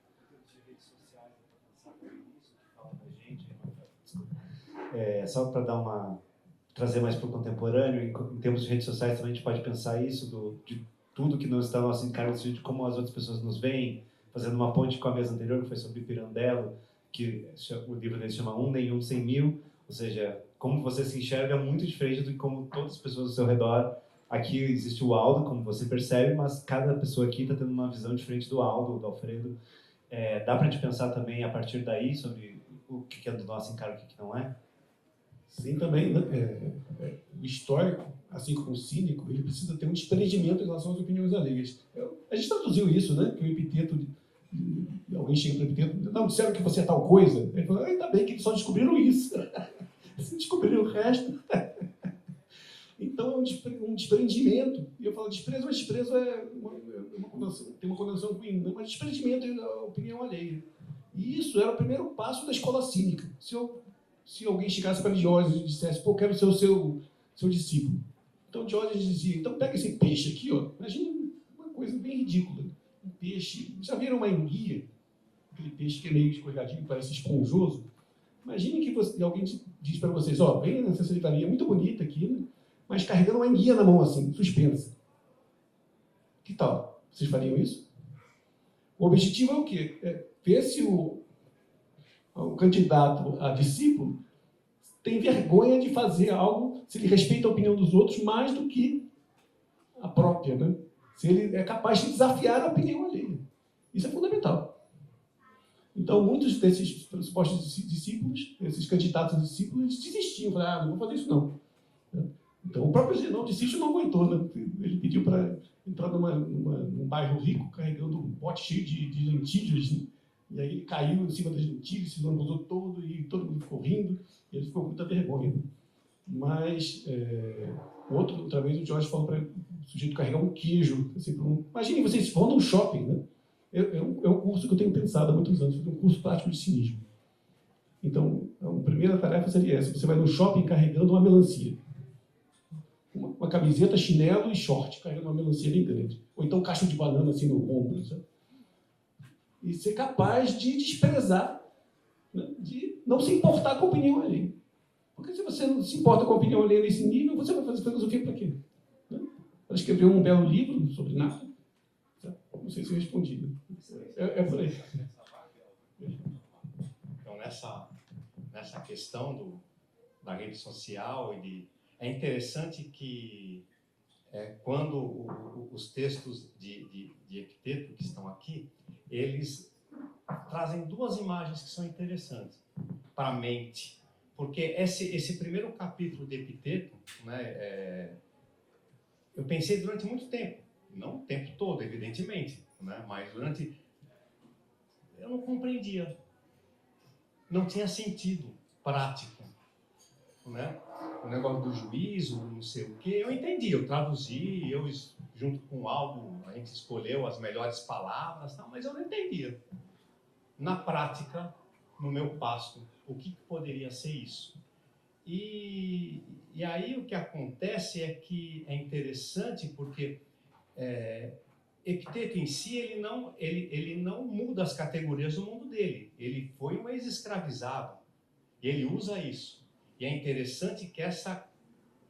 Só para trazer mais para o contemporâneo, em termos de redes sociais também a gente pode pensar isso, de tudo que não está no nosso encargo, de como as outras pessoas nos veem, fazendo uma ponte com a mesa anterior, que foi sobre Pirandello, que o livro dele se chama Um Nenhum Sem Mil, ou seja, como você se enxerga é muito diferente do que como todas as pessoas ao seu redor. Aqui existe o Aldo, como você percebe, mas cada pessoa aqui está tendo uma visão diferente do Aldo, do Alfredo. Dá para a gente pensar também, a partir daí, sobre o que é do nosso encargo e o que não é? Sim, também, né? O histórico, assim como o cínico, ele precisa ter um desprendimento em relação às opiniões alheias. A gente traduziu isso, né? Que o Epiteto, alguém chega para o Epiteto, não, disseram que você é tal coisa. Ele falou, ainda bem que eles só descobriram isso. Se descobriram o resto. Então é um desprendimento. E eu falo desprezo, mas desprezo tem uma conotação ruim, né? Mas desprendimento é a opinião alheia. E isso era o primeiro passo da escola cínica. Se alguém chegasse para Diógenes e dissesse, pô, quero ser o seu discípulo. Então Diógenes dizia, então pega esse peixe aqui, ó. Imagina uma coisa bem ridícula. Um peixe, já viram uma enguia? Aquele peixe que é meio escorregadinho, parece esponjoso. Imagine que alguém diz para vocês, ó, vem nessa secretaria muito bonita aqui, né? Mas carregando uma enguia na mão assim, suspensa. Que tal? Vocês fariam isso? O objetivo é o quê? Ver se o candidato a discípulo tem vergonha de fazer algo se ele respeita a opinião dos outros mais do que a própria, né? Se ele é capaz de desafiar a opinião alheia. Isso é fundamental. Então, muitos desses supostos discípulos, esses candidatos a discípulos, eles desistiam. Falaram, não vou fazer isso não. Então, o próprio Zenão de Sício não aguentou, né? Ele pediu para entrar num bairro rico, carregando um pote cheio de lentilhas, né? E aí ele caiu em cima das lentilhas, se lambuzou todo, e todo mundo ficou rindo, e ele ficou com muita vergonha. Mas, outra vez, o Jorge falou para o sujeito carregar um queijo. Assim, imaginem, vocês vão num shopping, né? É um curso que eu tenho pensado há muitos anos, um curso prático de cinismo. Então, a primeira tarefa seria essa: você vai no shopping carregando uma melancia. Uma camiseta, chinelo e short, carregando uma melancia bem grande. Ou então cacho de banana assim no ombro, sabe? E ser capaz de desprezar, né? De não se importar com a opinião alheia. Porque se você não se importa com a opinião alheia nesse nível, você vai fazer filosofia para quê? Né? Para escrever um belo livro sobre nada? Não sei se eu respondi. Né? É por aí. Então, nessa questão da rede social, é interessante que quando os textos de Epiteto que estão aqui, eles trazem duas imagens que são interessantes para a mente. Porque esse primeiro capítulo de Epiteto, né, eu pensei durante muito tempo, não o tempo todo, evidentemente, né, mas eu não compreendia, não tinha sentido prático, né? O negócio do juízo, não sei o quê, eu entendi, eu traduzi, junto com o Aldo, a gente escolheu as melhores palavras, mas eu não entendia. Na prática, no meu pasto, o que poderia ser isso? E aí o que acontece é que é interessante porque Epiteto em si, ele não muda as categorias do mundo dele. Ele foi um ex-escravizado. E ele usa isso. E é interessante que essa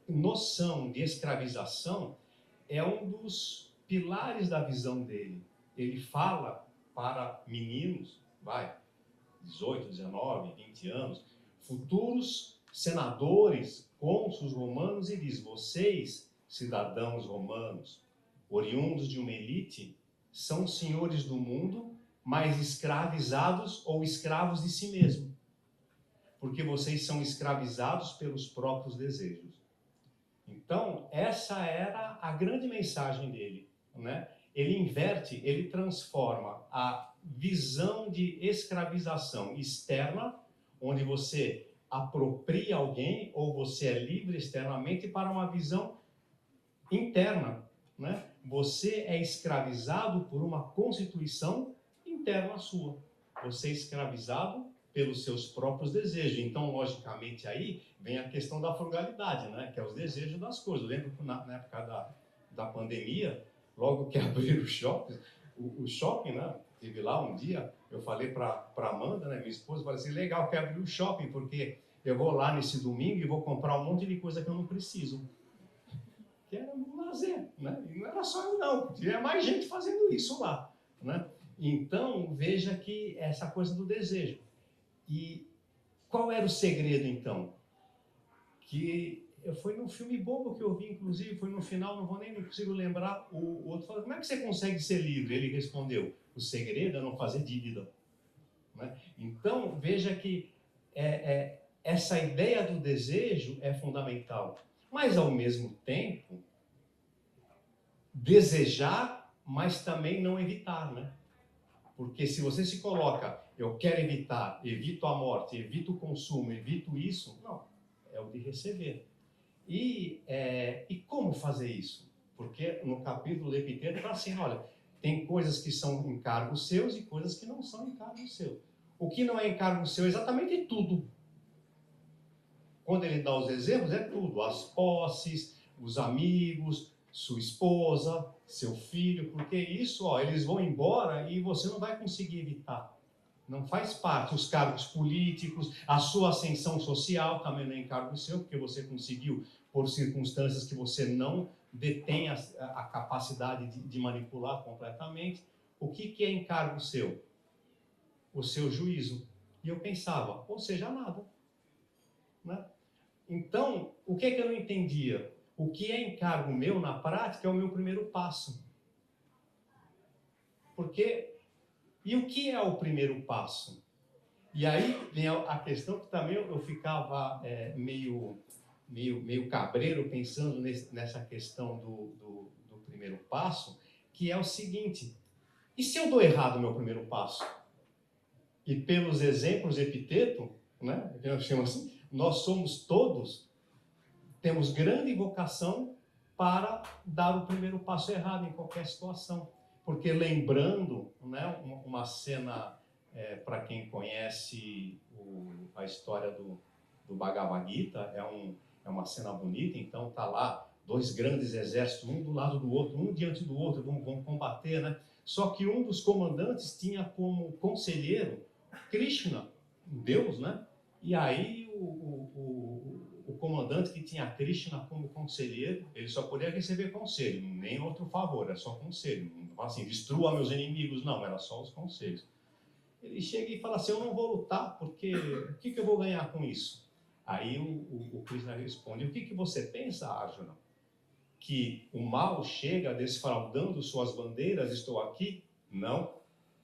noção de escravização é um dos pilares da visão dele. Ele fala para meninos, 18, 19, 20 anos, futuros senadores, cônsules romanos, e diz: vocês, cidadãos romanos, oriundos de uma elite, são senhores do mundo, mas escravizados ou escravos de si mesmo. Porque vocês são escravizados pelos próprios desejos. Então, essa era a grande mensagem dele, né? Ele inverte, ele transforma a visão de escravização externa, onde você apropria alguém ou você é livre externamente, para uma visão interna, né? Você é escravizado por uma constituição interna sua. Você é escravizado pelos seus próprios desejos. Então, logicamente, aí vem a questão da frugalidade, né? Que é os desejos das coisas. Eu lembro que na época da pandemia, logo que abriram o shopping, né? Estive lá um dia, eu falei para Amanda, né, minha esposa, falei assim: legal que abriu o shopping, porque eu vou lá nesse domingo e vou comprar um monte de coisa que eu não preciso. Que era um lazer, né? E não era só eu não, tinha mais gente fazendo isso lá, né? Então, veja que essa coisa do desejo. E qual era o segredo, então? Que foi num filme bobo que eu vi, inclusive, foi no final, não consigo lembrar, o outro falou: como é que você consegue ser livre? Ele respondeu: o segredo é não fazer dívida. Né? Então, veja que essa ideia do desejo é fundamental. Mas, ao mesmo tempo, desejar, mas também não evitar, né? Porque se você se coloca: eu quero evitar, evito a morte, evito o consumo, evito isso, não, é o de receber. E como fazer isso? Porque no capítulo de Epiteto está assim: olha, tem coisas que são encargos seus e coisas que não são encargos seus. O que não é encargo seu é exatamente tudo. Quando ele dá os exemplos, é tudo: as posses, os amigos, sua esposa, seu filho, porque isso, eles vão embora e você não vai conseguir evitar. Não faz parte. Os cargos políticos, a sua ascensão social também não é encargo seu, porque você conseguiu por circunstâncias que você não detém a capacidade de manipular completamente. O que é encargo seu? O seu juízo. E eu pensava, ou seja, nada. Né? Então, o que é que eu não entendia? O que é encargo meu na prática é o meu primeiro passo. E o que é o primeiro passo? E aí vem a questão que também eu ficava meio cabreiro pensando nessa questão do primeiro passo, que é o seguinte: e se eu dou errado o meu primeiro passo? E pelos exemplos Epiteto, né, eu chamo assim, nós somos todos, temos grande vocação para dar o primeiro passo errado em qualquer situação. Porque lembrando, né, uma cena, para quem conhece a história do Bhagavad Gita, é uma cena bonita, então está lá 2 grandes exércitos, um do lado do outro, um diante do outro, vão combater, né? Só que um dos comandantes tinha como conselheiro Krishna, um Deus, né? E aí o comandante que tinha Krishna como conselheiro, ele só podia receber conselho, nem outro favor, era só conselho. Não assim, destrua meus inimigos, não, era só os conselhos. Ele chega e fala assim: eu não vou lutar, porque o que eu vou ganhar com isso? Aí o Krishna responde: o que você pensa, Arjuna? Que o mal chega desfraldando suas bandeiras, estou aqui? Não.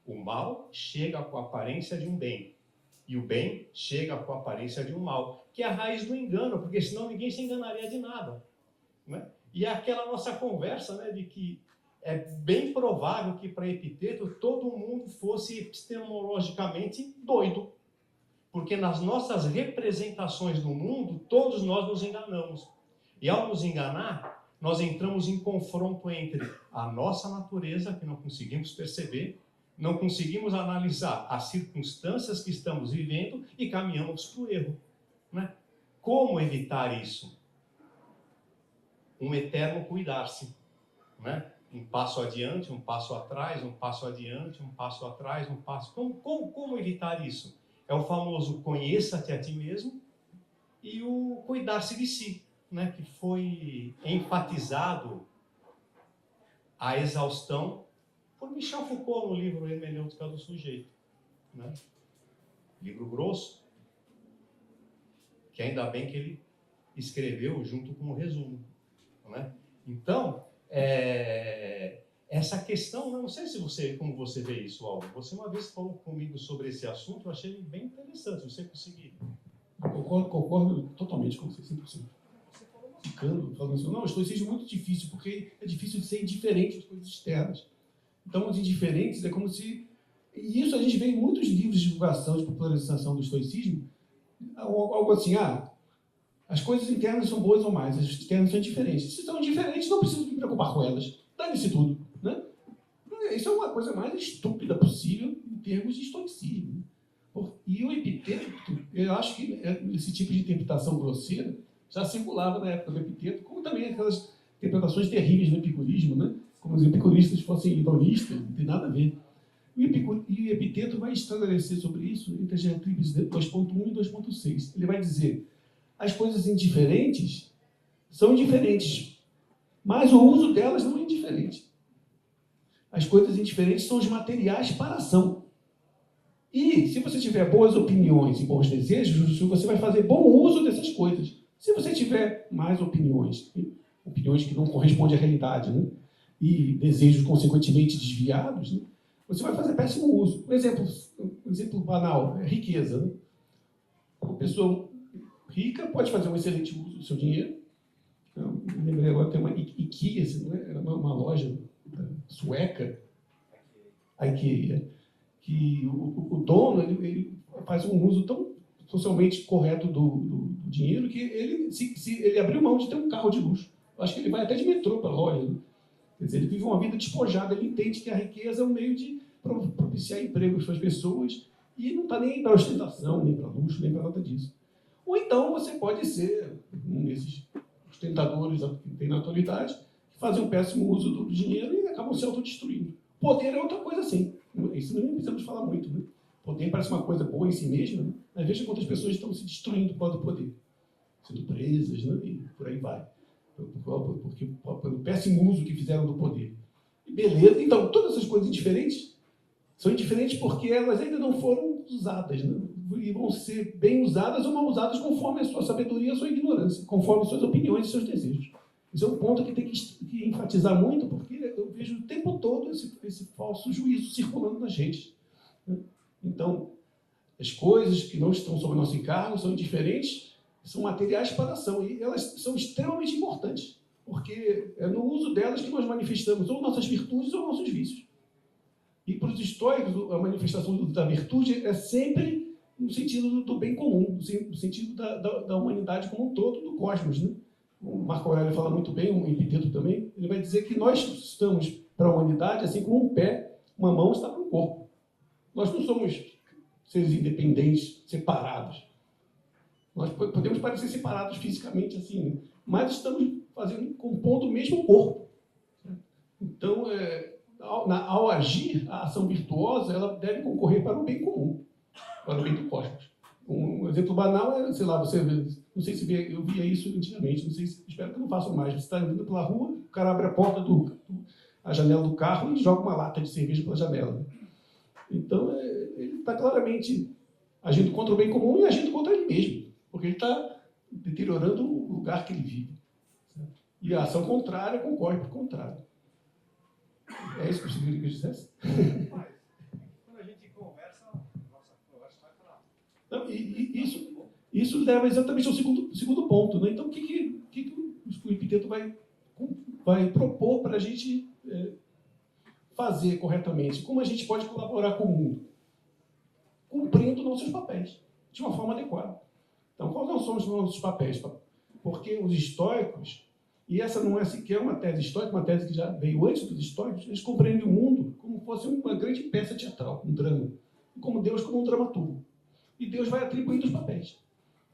O mal chega com a aparência de um bem. E o bem chega com a aparência de um mal, que é a raiz do engano, porque senão ninguém se enganaria de nada. Né? E é aquela nossa conversa, né, de que é bem provável que para Epiteto todo mundo fosse epistemologicamente doido. Porque nas nossas representações do mundo, todos nós nos enganamos. E ao nos enganar, nós entramos em confronto entre a nossa natureza, que não conseguimos perceber, não conseguimos analisar as circunstâncias que estamos vivendo e caminhamos para o erro. Né? Como evitar isso? Um eterno cuidar-se. Né? Um passo adiante, um passo atrás, um passo adiante, um passo atrás, um passo... Como evitar isso? É o famoso conheça-te a ti mesmo e o cuidar-se de si, né? Que foi enfatizado a exaustão por Michel Foucault no livro Hermenêutica do Sujeito. Né? Livro grosso, que ainda bem que ele escreveu junto com o resumo. Né? Então, essa questão, não sei se como você vê isso, Aldo. Você uma vez falou comigo sobre esse assunto, eu achei bem interessante. Você conseguiu? Concordo totalmente com você, 100%. Falando assim, não, o estoicismo é muito difícil, porque é difícil de ser indiferente às coisas externas. Então, os indiferentes é como se... E isso a gente vê em muitos livros de divulgação, de popularização do estoicismo, algo assim, as coisas internas são boas ou mais, as externas são diferentes. Se são diferentes, não preciso me preocupar com elas. Dane-se tudo. Né? Isso é uma coisa mais estúpida possível em termos de estoicismo. E o Epiteto, eu acho que esse tipo de interpretação grosseira já circulava na época do Epiteto, como também aquelas interpretações terríveis do epicurismo, né? Como os epicuristas fossem hedonistas, não tem nada a ver. E o Epiteto vai estabelecer sobre isso entre as diretrizes 2.1 e 2.6. Ele vai dizer: as coisas indiferentes são indiferentes, mas o uso delas não é indiferente. As coisas indiferentes são os materiais para a ação. E se você tiver boas opiniões e bons desejos, você vai fazer bom uso dessas coisas. Se você tiver mais opiniões que não correspondem à realidade, né? E desejos consequentemente desviados, né? Você vai fazer péssimo uso. Um exemplo banal é riqueza. Né? Uma pessoa rica pode fazer um excelente uso do seu dinheiro. Eu me lembrei agora, tem uma IKEA, era uma loja sueca, a IKEA, que o dono ele faz um uso tão socialmente correto do dinheiro que ele abriu mão de ter um carro de luxo. Eu acho que ele vai até de metrô para a loja. Né? Quer dizer, ele vive uma vida despojada, ele entende que a riqueza é um meio de propiciar empregos para as pessoas e não está nem para ostentação, nem para luxo, nem para nada disso. Ou então você pode ser um desses ostentadores que tem na atualidade, que fazem um péssimo uso do dinheiro e acabam se autodestruindo. Poder é outra coisa assim. Isso nem precisamos falar muito. Né? Poder parece uma coisa boa em si mesma, né? Mas veja quantas pessoas estão se destruindo por causa do poder. Sendo presas, né? E por aí vai. Pelo péssimo uso que fizeram do poder. E beleza. Então, todas essas coisas indiferentes são indiferentes porque elas ainda não foram usadas. Né? e vão ser bem usadas ou mal usadas conforme a sua sabedoria e a sua ignorância, conforme as suas opiniões e seus desejos. Esse é um ponto que tem que enfatizar muito, porque eu vejo o tempo todo esse falso juízo circulando nas redes. Então, as coisas que não estão sob nosso encargo são indiferentes, são materiais para a ação, e elas são extremamente importantes, porque é no uso delas que nós manifestamos ou nossas virtudes ou nossos vícios. E para os estoicos, a manifestação da virtude é sempre no sentido do bem comum, no sentido da humanidade como um todo, do cosmos, né? O Marco Aurélio fala muito bem, o Epiteto também, ele vai dizer que nós estamos para a humanidade assim como um pé, uma mão está para o corpo. Nós não somos seres independentes, separados. Nós podemos parecer separados fisicamente assim, né? Mas estamos compondo o mesmo corpo. Então, ao agir, a ação virtuosa ela deve concorrer para o bem comum, para o bem do cosmos. Um exemplo banal é, sei lá, não sei se eu via isso antigamente, espero que não façam mais. Você está andando pela rua, o cara abre a porta a janela do carro e joga uma lata de cerveja pela janela. Então, ele está claramente agindo contra o bem comum e agindo contra ele mesmo, porque ele está deteriorando o lugar que ele vive. E a ação contrária concorre para o contrário. É isso que eu queria que eu dissesse? Mas, quando a gente conversa, nossa conversa vai para lá. Não, isso leva exatamente ao segundo ponto, né? Então, o que o Epiteto vai propor para a gente fazer corretamente? Como a gente pode colaborar com o mundo? Cumprindo nossos papéis, de uma forma adequada. Então, quais não são os nossos papéis? Porque os estoicos, e essa não é sequer uma tese estoica, uma tese que já veio antes dos estoicos, eles compreendem o mundo como fosse uma grande peça teatral, um drama, e como Deus como um dramaturgo. E Deus vai atribuindo os papéis.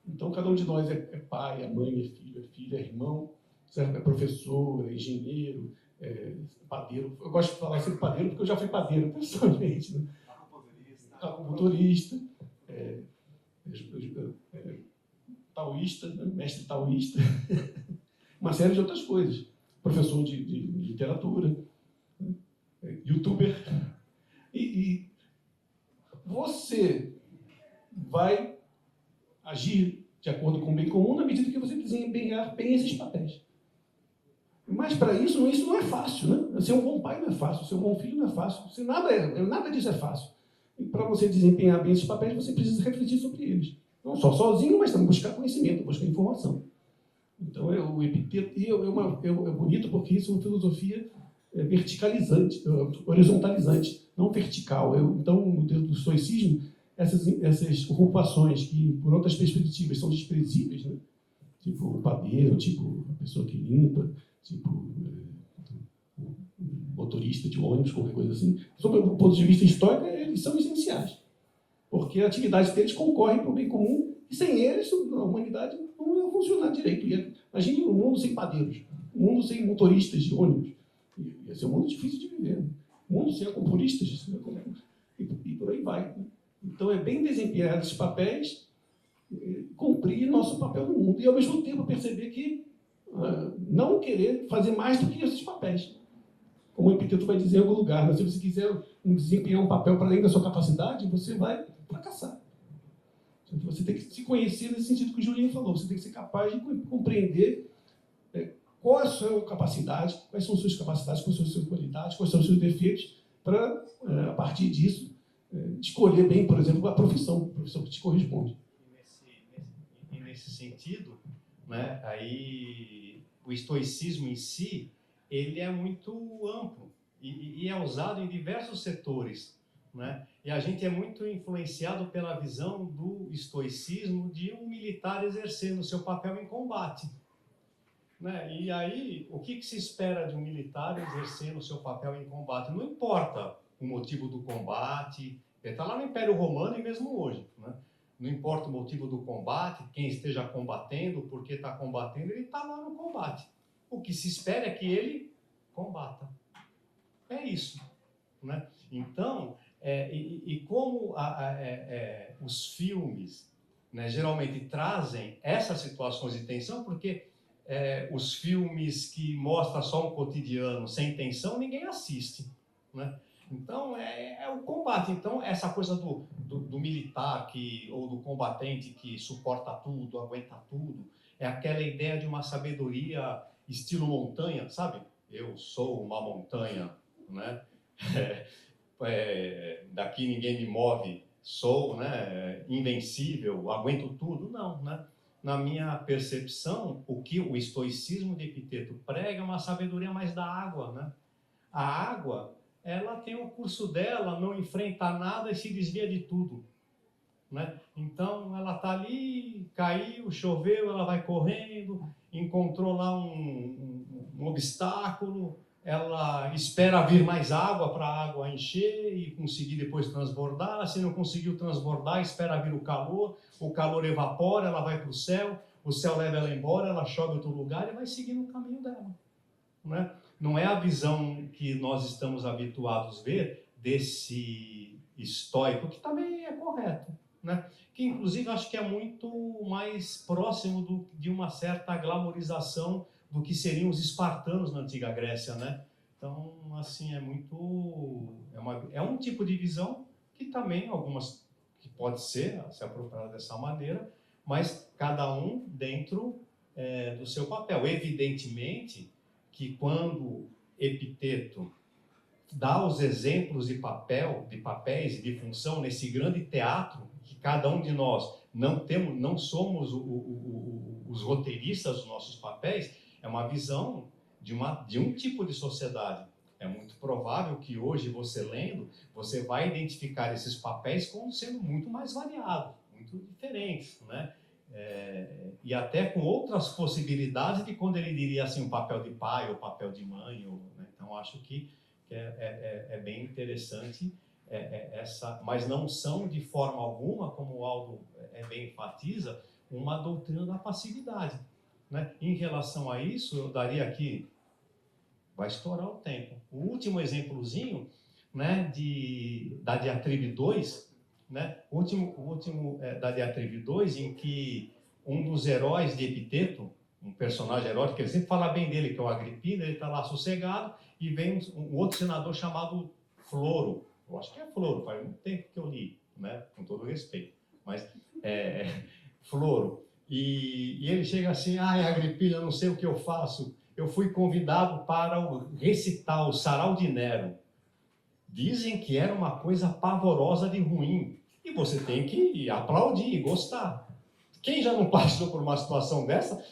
Então, cada um de nós é pai, é mãe, é filho, é filha, é irmão, certo? É professor, é engenheiro, é padeiro. Eu gosto de falar sempre padeiro porque eu já fui padeiro, pessoalmente. Né? Motorista, taoísta, né? Mestre taoísta, uma série de outras coisas. Professor de literatura, né? Youtuber. E você vai agir de acordo com o bem comum na medida que você desempenhar bem esses papéis. Mas para isso não é fácil, né? Ser um bom pai não é fácil, ser um bom filho não é fácil, nada disso é fácil. E para você desempenhar bem esses papéis, você precisa refletir sobre eles. Não só sozinho, mas também buscar conhecimento, buscar informação. Então, o Epiteto é bonito porque isso é uma filosofia verticalizante, horizontalizante, não vertical. Então, no do estoicismo, essas ocupações que, por outras perspectivas, são desprezíveis, né? Tipo o padeiro, tipo a pessoa que limpa, tipo motorista de ônibus, qualquer coisa assim, sob o ponto de vista histórico, eles são essenciais. Porque a atividade deles concorre para o bem comum e sem eles a humanidade não ia funcionar direito. Imagine um mundo sem padeiros, um mundo sem motoristas de ônibus. Ia ser um mundo difícil de viver. Né? Um mundo sem acompuristas e por aí vai. Né? Então é bem desempenhar esses papéis, cumprir nosso papel no mundo e ao mesmo tempo perceber que não querer fazer mais do que esses papéis. Como o Epiteto vai dizer em algum lugar, mas se você quiser desempenhar um papel para além da sua capacidade, você vai fracassar. Você tem que se conhecer nesse sentido que o Julinho falou. Você tem que ser capaz de compreender qual é a sua capacidade, quais são as suas capacidades, quais são as suas qualidades, quais são os seus defeitos, para, a partir disso, escolher bem, por exemplo, a profissão que te corresponde. E nesse sentido, né, aí, o estoicismo em si, ele é muito amplo e é usado em diversos setores, né? E a gente é muito influenciado pela visão do estoicismo de um militar exercendo o seu papel em combate, né? E aí, o que se espera de um militar exercendo o seu papel em combate? Não importa o motivo do combate, está lá no Império Romano e mesmo hoje, né? Não importa o motivo do combate, quem esteja combatendo, por que está combatendo, ele está lá no combate. O que se espera é que ele combata. É isso, né? Então, como os filmes, né, geralmente trazem essas situações de tensão, porque os filmes que mostram só um cotidiano sem tensão, ninguém assiste, né? Então, é o combate. Então, essa coisa do militar ou do combatente que suporta tudo, aguenta tudo, é aquela ideia de uma sabedoria estilo montanha, sabe? Eu sou uma montanha, né? Daqui ninguém me move, sou, né, invencível, aguento tudo. Não, né? Na minha percepção, o que o estoicismo de Epiteto prega é uma sabedoria mais da água, né? A água, ela tem o curso dela, não enfrenta nada e se desvia de tudo, né? Então, ela está ali, caiu, choveu, ela vai correndo, encontrou lá um obstáculo, ela espera vir mais água para a água encher e conseguir depois transbordar. Se não conseguiu transbordar, espera vir o calor evapora, ela vai para o céu leva ela embora, ela chove em outro lugar e vai seguindo o caminho dela, né? Não é a visão que nós estamos habituados a ver desse estoico, que também é correto, né? Que inclusive acho que é muito mais próximo de uma certa glamorização do que seriam os espartanos na antiga Grécia, né? Então, assim, é um tipo de visão que também algumas que pode ser se apropriada dessa maneira, mas cada um dentro do seu papel. Evidentemente que quando Epiteto dá os exemplos de papéis e de função nesse grande teatro, que cada um de nós não somos os roteiristas dos nossos papéis, é uma visão de um tipo de sociedade. É muito provável que hoje, você lendo, você vai identificar esses papéis como sendo muito mais variados, muito diferentes, né? E até com outras possibilidades de quando ele diria assim, um papel de pai ou papel de mãe. Né? Então, acho que é bem interessante mas não são de forma alguma, como o Aldo bem enfatiza, uma doutrina da passividade, né? Em relação a isso, eu daria aqui, vai estourar o tempo, o último exemplozinho, né, da Diatribe 2, né? O último da Diatribe 2, em que um dos heróis de Epiteto, um personagem heróico, que ele sempre fala bem dele, que é o Agripino, ele está lá sossegado, e vem um outro senador chamado Floro. Eu acho que é Floro, faz muito tempo que eu li, né? Com todo respeito. Mas, Floro. E ele chega assim, Agripino, eu não sei o que eu faço. Eu fui convidado para recitar o Sarau de Nero. Dizem que era uma coisa pavorosa de ruim. E você tem que aplaudir, gostar. Quem já não passou por uma situação dessa,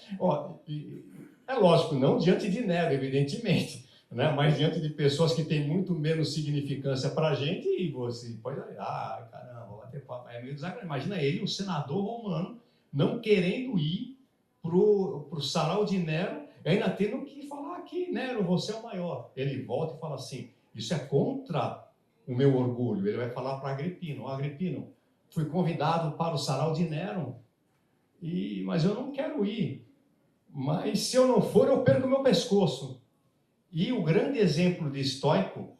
é lógico, não diante de Nero, evidentemente, né? Mas diante de pessoas que têm muito menos significância para a gente, e você pode olhar, caramba, vou bater papo. É meio desagradável. Imagina ele, um senador romano, não querendo ir para o Sarau de Nero, e ainda tendo que falar aqui, Nero, você é o maior. Ele volta e fala assim, isso é contra o meu orgulho. Ele vai falar para Agripino, Agripino, fui convidado para o Sarau de Nero, mas eu não quero ir. Mas se eu não for, eu perco meu pescoço. E o grande exemplo de estoico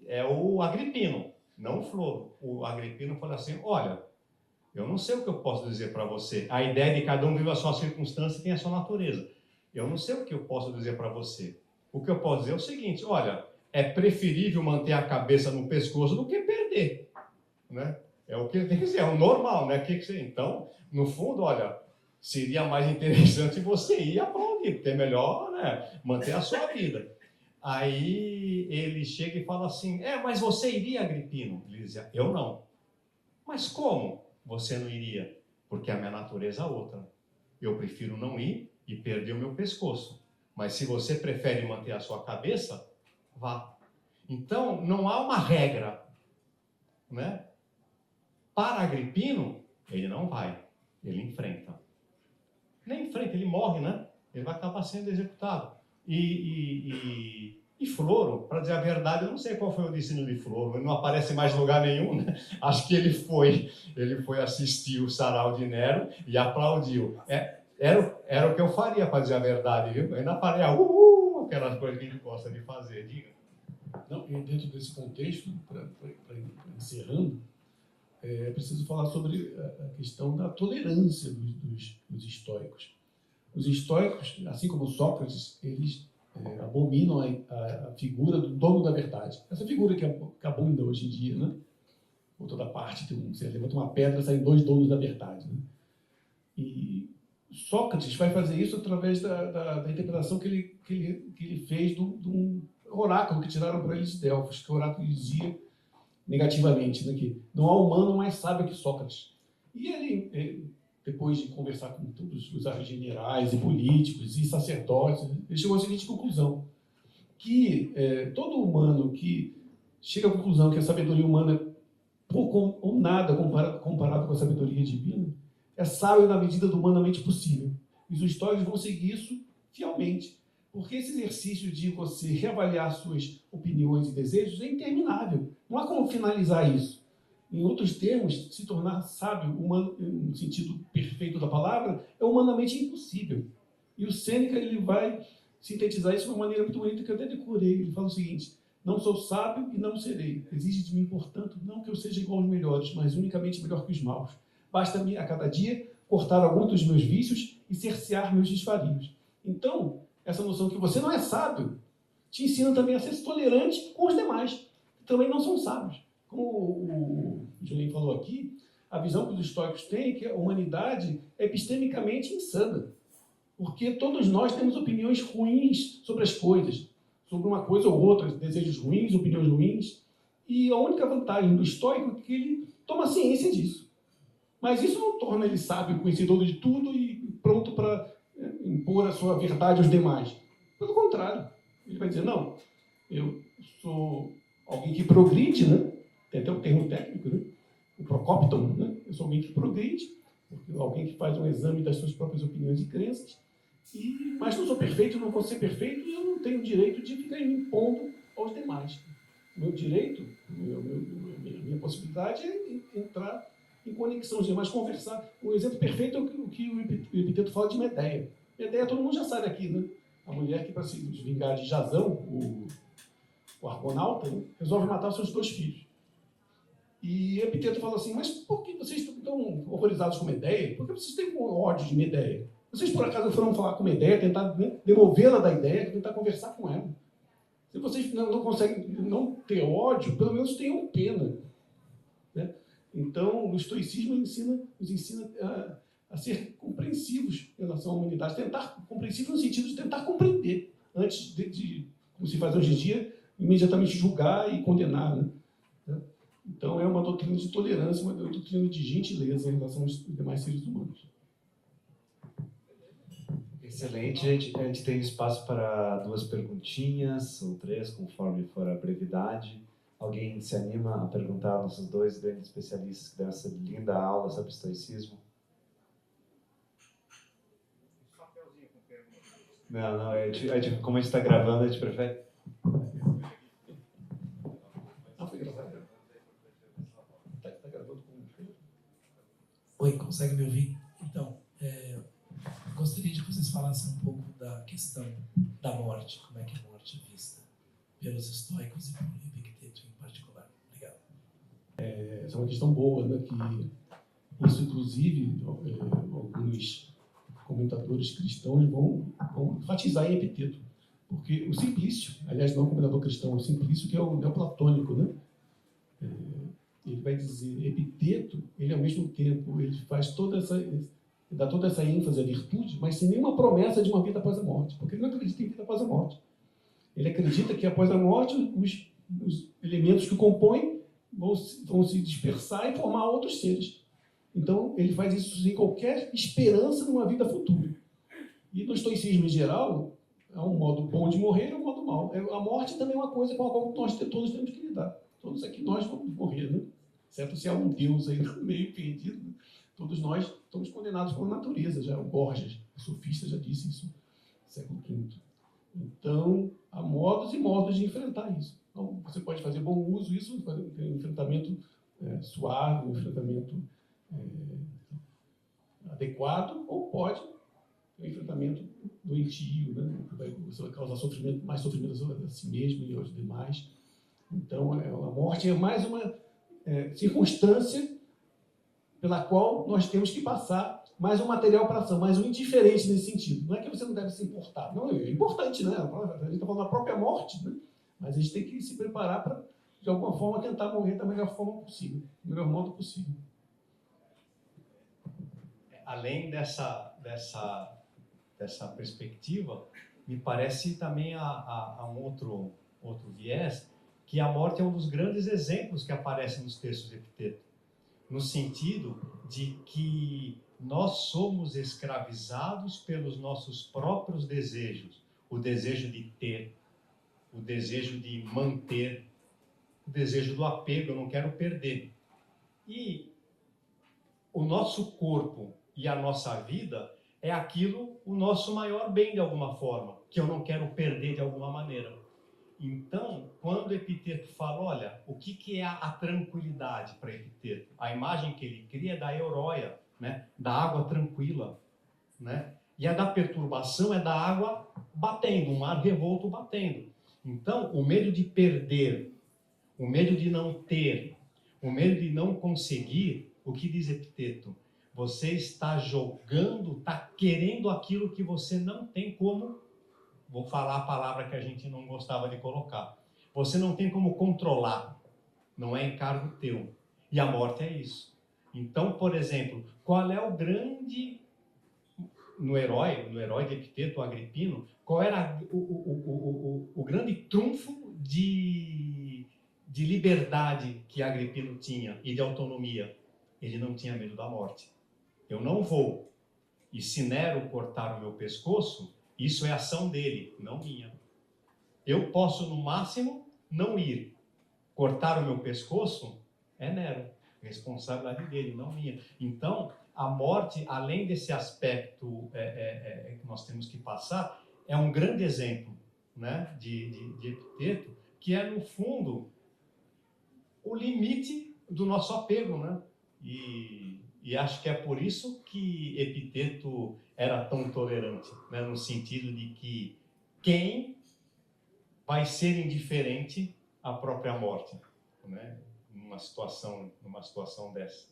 é o Agripino, não o Floro. O Agripino fala assim, olha, eu não sei o que eu posso dizer para você. A ideia de cada um vive a sua circunstância e tem a sua natureza. Eu não sei o que eu posso dizer para você. O que eu posso dizer é o seguinte, olha, é preferível manter a cabeça no pescoço do que perder, né? É o que ele tem que dizer, é o normal, né? Então, no fundo, olha, seria mais interessante você ir aplaudir, porque é melhor, né, manter a sua vida. Aí ele chega e fala assim, mas você iria, Agripino? Ele dizia, eu não. Mas como você não iria? Porque a minha natureza é outra. Eu prefiro não ir e perder o meu pescoço. Mas se você prefere manter a sua cabeça, vá. Então, não há uma regra, né? Para Agripino, ele não vai, ele enfrenta. Nem enfrenta, ele morre, né? Ele vai acabar sendo executado. E Floro, para dizer a verdade, eu não sei qual foi o destino de Floro, ele não aparece mais em lugar nenhum, né? Acho que ele foi assistir o Sarau de Nero e aplaudiu. Era o que eu faria, para dizer a verdade, viu? Eu ainda faria aquelas coisas que a gente gosta de fazer, diga. Não, e dentro desse contexto, para encerrando, é preciso falar sobre a questão da tolerância dos estoicos. Os estoicos, assim como Sócrates, eles abominam a figura do dono da verdade. Essa figura que abunda hoje em dia, né? Por toda parte, você levanta uma pedra, saem dois donos da verdade. Né? E Sócrates vai fazer isso através da interpretação que ele fez do oráculo que tiraram para ele de Delfos, que o oráculo dizia negativamente, né, que não há humano mais sábio que Sócrates. E ele, depois de conversar com todos os generais e políticos e sacerdotes, ele chegou à seguinte conclusão, que todo humano que chega à conclusão que a sabedoria humana é pouco ou nada comparado com a sabedoria divina, é sábio na medida do humanamente possível. E os estoicos vão seguir isso fielmente. Porque esse exercício de você reavaliar suas opiniões e desejos é interminável. Não há como finalizar isso. Em outros termos, se tornar sábio, humano, no sentido perfeito da palavra, é humanamente impossível. E o Sêneca ele vai sintetizar isso de uma maneira muito bonita que eu até decorei. Ele fala o seguinte: não sou sábio e não serei. Exige de mim, portanto, não que eu seja igual aos melhores, mas unicamente melhor que os maus. Basta-me, a cada dia, cortar alguns dos meus vícios e cercear meus desvarios. Então, essa noção que você não é sábio te ensina também a ser tolerante com os demais, que também não são sábios. Como o Julinho falou aqui, a visão que os estoicos têm é que a humanidade é epistemicamente insana. Porque todos nós temos opiniões ruins sobre as coisas, sobre uma coisa ou outra, desejos ruins, opiniões ruins. E a única vantagem do estoico é que ele toma ciência disso. Mas isso não torna ele sábio, conhecedor de tudo e pronto para impor a sua verdade aos demais. Pelo contrário, ele vai dizer, não, eu sou alguém que progride, né? Tem até um termo técnico, né? O procopton, né? Eu sou alguém que progride, alguém que faz um exame das suas próprias opiniões e crenças, mas não sou perfeito, não vou ser perfeito, e eu não tenho o direito de ficar me impondo aos demais. Meu direito, minha possibilidade é entrar em conexão, os demais conversar. Um exemplo perfeito é o que o Epiteto fala de Medeia. Medeia todo mundo já sabe aqui, né? A mulher que, para se vingar de Jasão, o argonauta, né, resolve matar seus 2 filhos. E Epiteto fala assim, mas por que vocês estão tão horrorizados com Medeia? Por que vocês têm ódio de Medeia? Vocês, por acaso, foram falar com Medeia, tentar, né, demovê-la da ideia, tentar conversar com ela. Se vocês não conseguem não ter ódio, pelo menos tenham pena. Né? Então, o estoicismo nos ensina a ser compreensivos em relação à humanidade, compreensivos no sentido de tentar compreender, antes de como se faz hoje em dia, imediatamente julgar e condenar. Né? Então, é uma doutrina de tolerância, uma doutrina de gentileza em relação aos demais seres humanos. Excelente. A gente tem espaço para 2 perguntinhas, ou 3, conforme for a brevidade. Alguém se anima a perguntar aos nossos 2 grandes especialistas que deram essa linda aula sobre estoicismo? Não, como a gente está gravando, a gente prefere... Oi, consegue me ouvir? Então, gostaria de que vocês falassem um pouco da questão da morte, como é que a morte é vista pelos estoicos e por Epicteto em particular. Obrigado. Essa é uma questão boa, né? Que isso, inclusive, alguns comentadores cristãos vão enfatizar em Epicteto. Porque o Simplício, aliás, não é um comentador cristão, o Simplício que é o neoplatônico, né? Ele vai dizer, Epicteto, ele ao mesmo tempo, ele faz dá toda essa ênfase à virtude, mas sem nenhuma promessa de uma vida após a morte, porque ele não acredita em vida após a morte. Ele acredita que após a morte, os elementos que o compõem vão se dispersar e formar outros seres. Então, ele faz isso sem qualquer esperança numa vida futura. E no estoicismo em geral, há um modo bom de morrer e um modo mau. A morte também é uma coisa com a qual nós todos temos que lidar. Todos aqui nós vamos morrer, né? Exceto se há um Deus aí no meio perdido. Né? Todos nós estamos condenados pela natureza. Já o Borges, o sofista, já disse isso no século V. Então, há modos e modos de enfrentar isso. Então, você pode fazer bom uso disso, fazer um enfrentamento suave, um enfrentamento adequado, ou pode ter um enfrentamento doentio, né? Você vai causar sofrimento, mais sofrimento a si mesmo e aos demais. Então, a morte é mais uma circunstância pela qual nós temos que passar mais um material para ação, mais um indiferente nesse sentido. Não é que você não deve se importar. Não, é importante, né? A gente está falando da própria morte, né? Mas a gente tem que se preparar para, de alguma forma, tentar morrer da melhor forma possível, do melhor modo possível. Além dessa perspectiva, me parece também há um outro viés, que a morte é um dos grandes exemplos que aparecem nos textos de Epiteto, no sentido de que nós somos escravizados pelos nossos próprios desejos, o desejo de ter, o desejo de manter, o desejo do apego, eu não quero perder. E o nosso corpo e a nossa vida é aquilo, o nosso maior bem de alguma forma, que eu não quero perder de alguma maneira. Então, quando Epiteto fala, olha, o que é a tranquilidade para Epiteto? A imagem que ele cria é da Euroia, né? Da água tranquila, né? E a da perturbação é da água batendo, um mar revolto batendo. Então, o medo de perder, o medo de não ter, o medo de não conseguir, o que diz Epiteto? Você está jogando, está querendo aquilo que você não tem como, vou falar a palavra que a gente não gostava de colocar, você não tem como controlar, não é encargo teu. E a morte é isso. Então, por exemplo, qual é o grande, no herói de Epiteto, o Agripino, qual era o grande trunfo de liberdade que Agripino tinha e de autonomia? Ele não tinha medo da morte. Eu não vou. E se Nero cortar o meu pescoço, isso é ação dele, não minha. Eu posso, no máximo, não ir. Cortar o meu pescoço é Nero. Responsabilidade dele, não minha. Então, a morte, além desse aspecto que nós temos que passar, é um grande exemplo, né, de Epiteto, que é, no fundo, o limite do nosso apego, né? E acho que é por isso que Epiteto era tão tolerante, né? No sentido de que quem vai ser indiferente à própria morte, né? Numa situação dessa.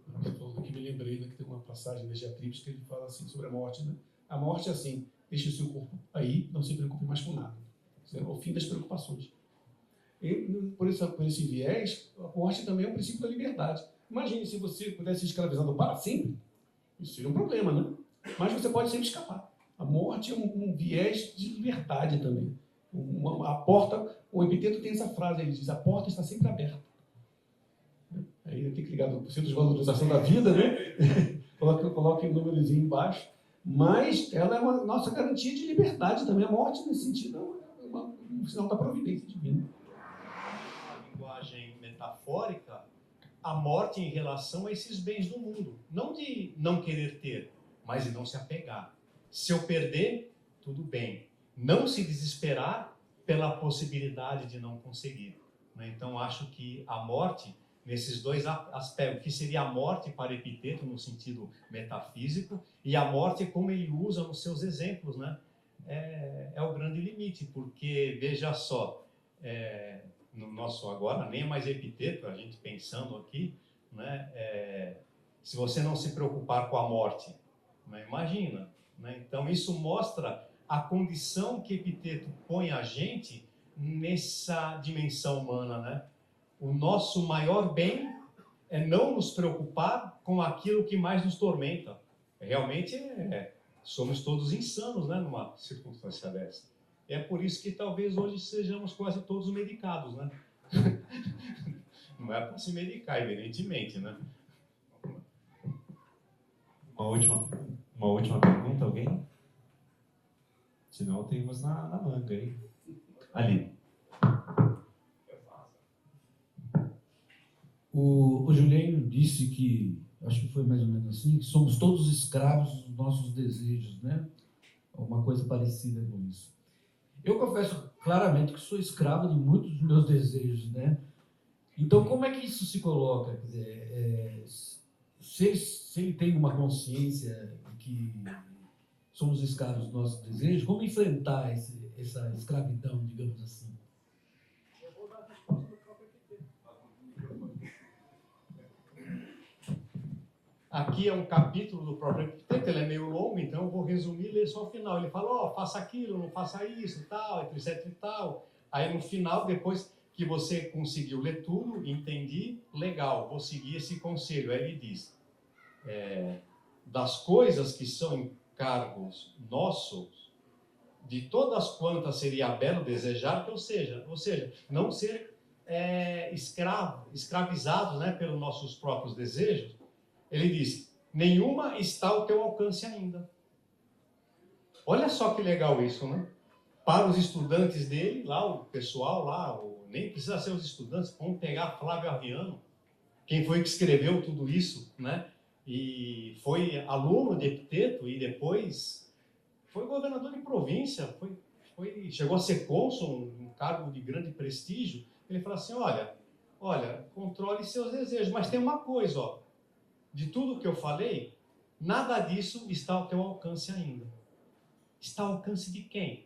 Você falou aqui, me lembrei, né, que tem uma passagem da Diatribes que ele fala assim sobre a morte, né? A morte é assim, deixe o seu corpo aí, não se preocupe mais com nada. Isso é o fim das preocupações. E, por esse viés, a morte também é um princípio da liberdade. Imagine se você pudesse ser escravizado para sempre, isso seria um problema, né? Mas você pode sempre escapar. A morte é um viés de liberdade também. A porta, o Epiteto tem essa frase, ele diz, a porta está sempre aberta. Aí tem que ligar no centro de valorização da vida, né? Coloque um númerozinho embaixo. Mas ela é uma nossa garantia de liberdade também. A morte, nesse sentido, é um sinal da providência divina. A linguagem metafórica, a morte em relação a esses bens do mundo. Não de não querer ter, mas de não se apegar. Se eu perder, tudo bem. Não se desesperar pela possibilidade de não conseguir. Então, acho que a morte, nesses dois aspectos, que seria a morte para Epiteto no sentido metafísico, e a morte como ele usa nos seus exemplos, né? É o grande limite, porque, veja só, no nosso agora, nem é mais Epiteto, a gente pensando aqui, né? Se você não se preocupar com a morte, né? Imagina, né? Então, isso mostra a condição que Epiteto põe a gente nessa dimensão humana, né? O nosso maior bem é não nos preocupar com aquilo que mais nos tormenta. Realmente somos todos insanos, né, numa circunstância dessa. É por isso que talvez hoje sejamos quase todos medicados, né? Não é para se medicar, evidentemente, né? Uma última pergunta, alguém? Senão temos na manga, hein? Ali. O Juliano disse que, acho que foi mais ou menos assim, que somos todos escravos dos nossos desejos, né? Uma coisa parecida com isso. Eu confesso claramente que sou escravo de muitos dos meus desejos, né? Então, como é que isso se coloca? Quer dizer, se ele tem uma consciência de que somos escravos dos nossos desejos, como enfrentar essa escravidão, digamos assim? Eu vou dar a resposta do próprio Epiteto. aqui é um capítulo do próprio Epiteto, ele é meio longo, então eu vou resumir e ler só o final. Ele fala, faça aquilo, não faça isso, tal, etc e tal. Aí no final, depois que você conseguiu ler tudo, entendi, legal, vou seguir esse conselho. Aí ele diz, das coisas que são encargos nossos, de todas quantas seria belo desejar, ou seja, não ser escravizados, né, pelos nossos próprios desejos. Ele diz, nenhuma está ao teu alcance ainda. Olha só que legal isso, né? Para os estudantes dele, lá o pessoal lá, nem precisa ser os estudantes, vamos pegar Flávio Arriano, quem foi que escreveu tudo isso, né? E foi aluno de Epiteto e depois foi governador de província, chegou a ser cônsul, um cargo de grande prestígio. Ele fala assim, olha, controle seus desejos, mas tem uma coisa, de tudo que eu falei, nada disso está ao teu alcance ainda. Está ao alcance de quem?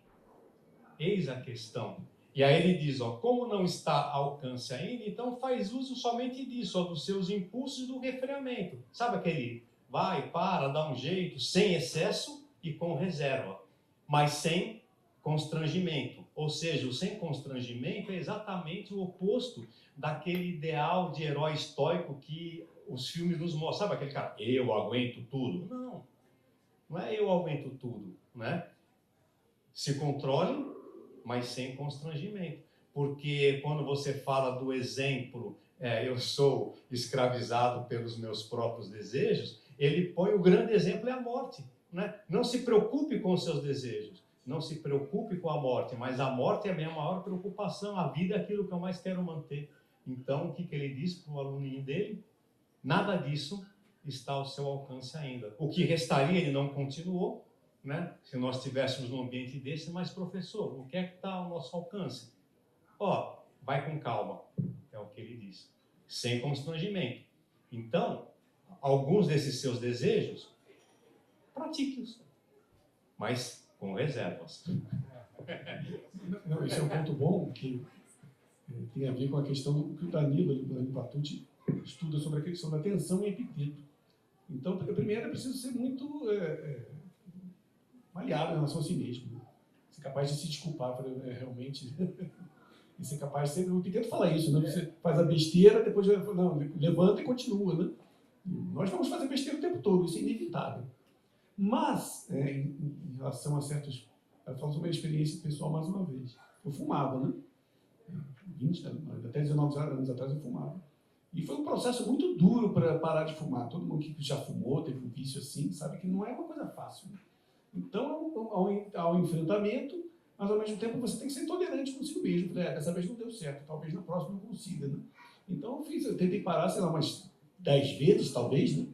Eis a questão. E aí ele diz, como não está ao alcance ainda, então faz uso somente disso, dos seus impulsos e do refreamento. Sabe aquele vai, para, dá um jeito, sem excesso e com reserva, mas sem constrangimento. Ou seja, o sem constrangimento é exatamente o oposto daquele ideal de herói estoico que os filmes nos mostram. Sabe aquele cara, eu aguento tudo? Não é eu aguento tudo, né? Se controle, mas sem constrangimento. Porque quando você fala do exemplo, eu sou escravizado pelos meus próprios desejos, ele põe o grande exemplo é a morte, né? Não se preocupe com os seus desejos, não se preocupe com a morte, mas a morte é a minha maior preocupação, a vida é aquilo que eu mais quero manter. Então, o que ele diz para o aluninho dele? Nada disso está ao seu alcance ainda. O que restaria, ele não continuou, né? Se nós estivéssemos num ambiente desse, mas professor, o que é que está ao nosso alcance? Vai com calma, é o que ele diz, sem constrangimento. Então, alguns desses seus desejos, pratique-os, mas com reservas. Não, esse é um ponto bom que tem a ver com a questão do que o Danilo Patucci estuda sobre a questão da atenção e epiteto. Então, primeiro é preciso ser muito malhado em relação a si mesmo, né? Ser capaz de se desculpar, realmente, e ser capaz de ser... O epiteto fala isso, né? Você faz a besteira, depois não, levanta e continua, né? Nós vamos fazer besteira o tempo todo, isso é inevitável. Mas, em relação a certos... Eu falo sobre a experiência pessoal mais uma vez. Eu fumava, né? 20, até 19 anos atrás eu fumava. E foi um processo muito duro para parar de fumar. Todo mundo que já fumou, teve um vício assim, sabe que não é uma coisa fácil, né? Então, há um enfrentamento, mas ao mesmo tempo você tem que ser tolerante consigo mesmo. Dessa vez não deu certo, talvez na próxima eu consiga, né? Então eu tentei parar, sei lá, umas 10 vezes, talvez, né?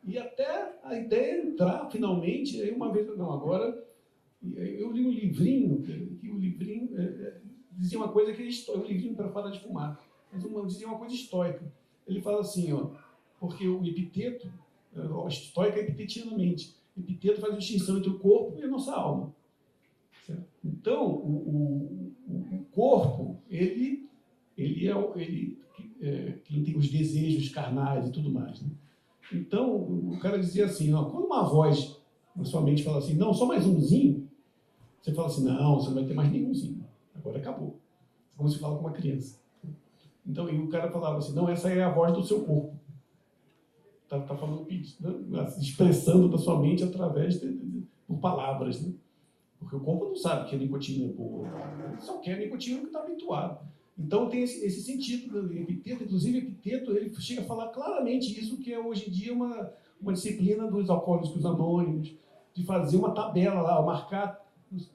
E até a ideia entrar, finalmente, aí uma vez, não, agora, eu li um livrinho, que o livrinho dizia uma coisa que é um livrinho para parar de fumar, mas dizia uma coisa estoica. Ele fala assim, porque o epiteto, estoica é epitetianamente, epiteto faz distinção entre o corpo e a nossa alma. Certo? Então, o corpo, ele quem tem os desejos carnais e tudo mais, né? Então, o cara dizia assim, quando uma voz na sua mente fala assim, não, só mais umzinho, você fala assim, não, você não vai ter mais nenhumzinho, agora acabou. Como se fala com uma criança. Então, e o cara falava assim, não, essa é a voz do seu corpo. Está falando, né? Expressando da sua mente através por palavras, né? Porque o corpo não sabe que a nicotina é boa, ele só quer a nicotina que está habituado. Então tem esse sentido do epiteto, inclusive epiteto, ele chega a falar claramente isso, que é hoje em dia uma disciplina dos alcoólicos anônimos, de fazer uma tabela lá, marcar,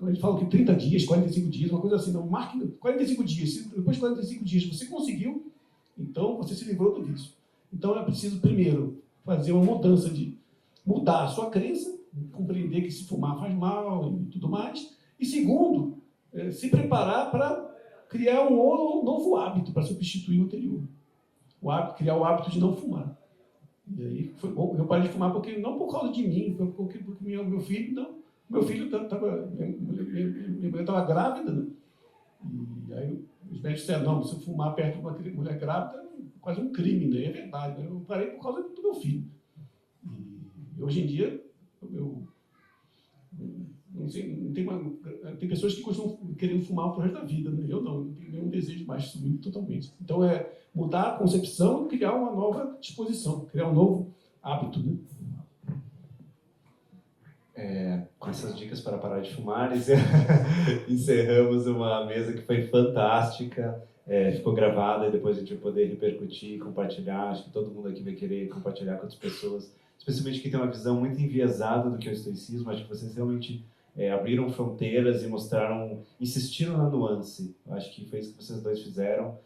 eles falam que 30 dias, 45 dias, uma coisa assim, não, marque 45 dias, se depois de 45 dias você conseguiu, então você se livrou do vício. Então é preciso, primeiro, fazer uma mudança mudar a sua crença, compreender que se fumar faz mal e tudo mais, e segundo, se preparar para criar um novo hábito para substituir o anterior. Criar o hábito de não fumar. E aí foi bom, eu parei de fumar não por causa de mim, porque meu filho estava, minha mulher estava grávida, né? E aí os médicos disseram, não, se eu fumar perto de uma mulher grávida, é quase um crime, né? É verdade, né? Eu parei por causa do meu filho. E hoje em dia, eu não sei, tem pessoas que costumam querer fumar pro resto da vida, né? Eu não tenho nenhum desejo mais de subir totalmente. Então é mudar a concepção e criar uma nova disposição, criar um novo hábito, né? Com essas dicas para parar de fumar, encerramos uma mesa que foi fantástica, ficou gravada e depois a gente vai poder repercutir, compartilhar. Acho que todo mundo aqui vai querer compartilhar com outras pessoas, especialmente quem tem uma visão muito enviesada do que é o estoicismo. Acho que vocês realmente abriram fronteiras e insistiram na nuance. Acho que foi isso que vocês dois fizeram.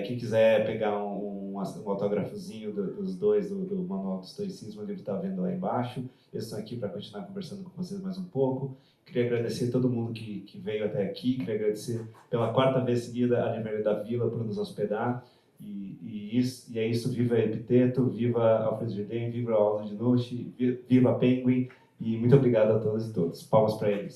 Quem quiser pegar um autógrafozinho dos dois, do Manual do Estoicismo, o livro está vendo lá embaixo. Eu estou aqui para continuar conversando com vocês mais um pouco. Queria agradecer a todo mundo que veio até aqui. Queria agradecer pela 4ª vez seguida a Livraria da Vila por nos hospedar. E é isso. Viva Epiteto, viva Alfredo Jardem, viva Aldo de Noche, viva Penguin. E muito obrigado a todas e todos. Palmas para eles.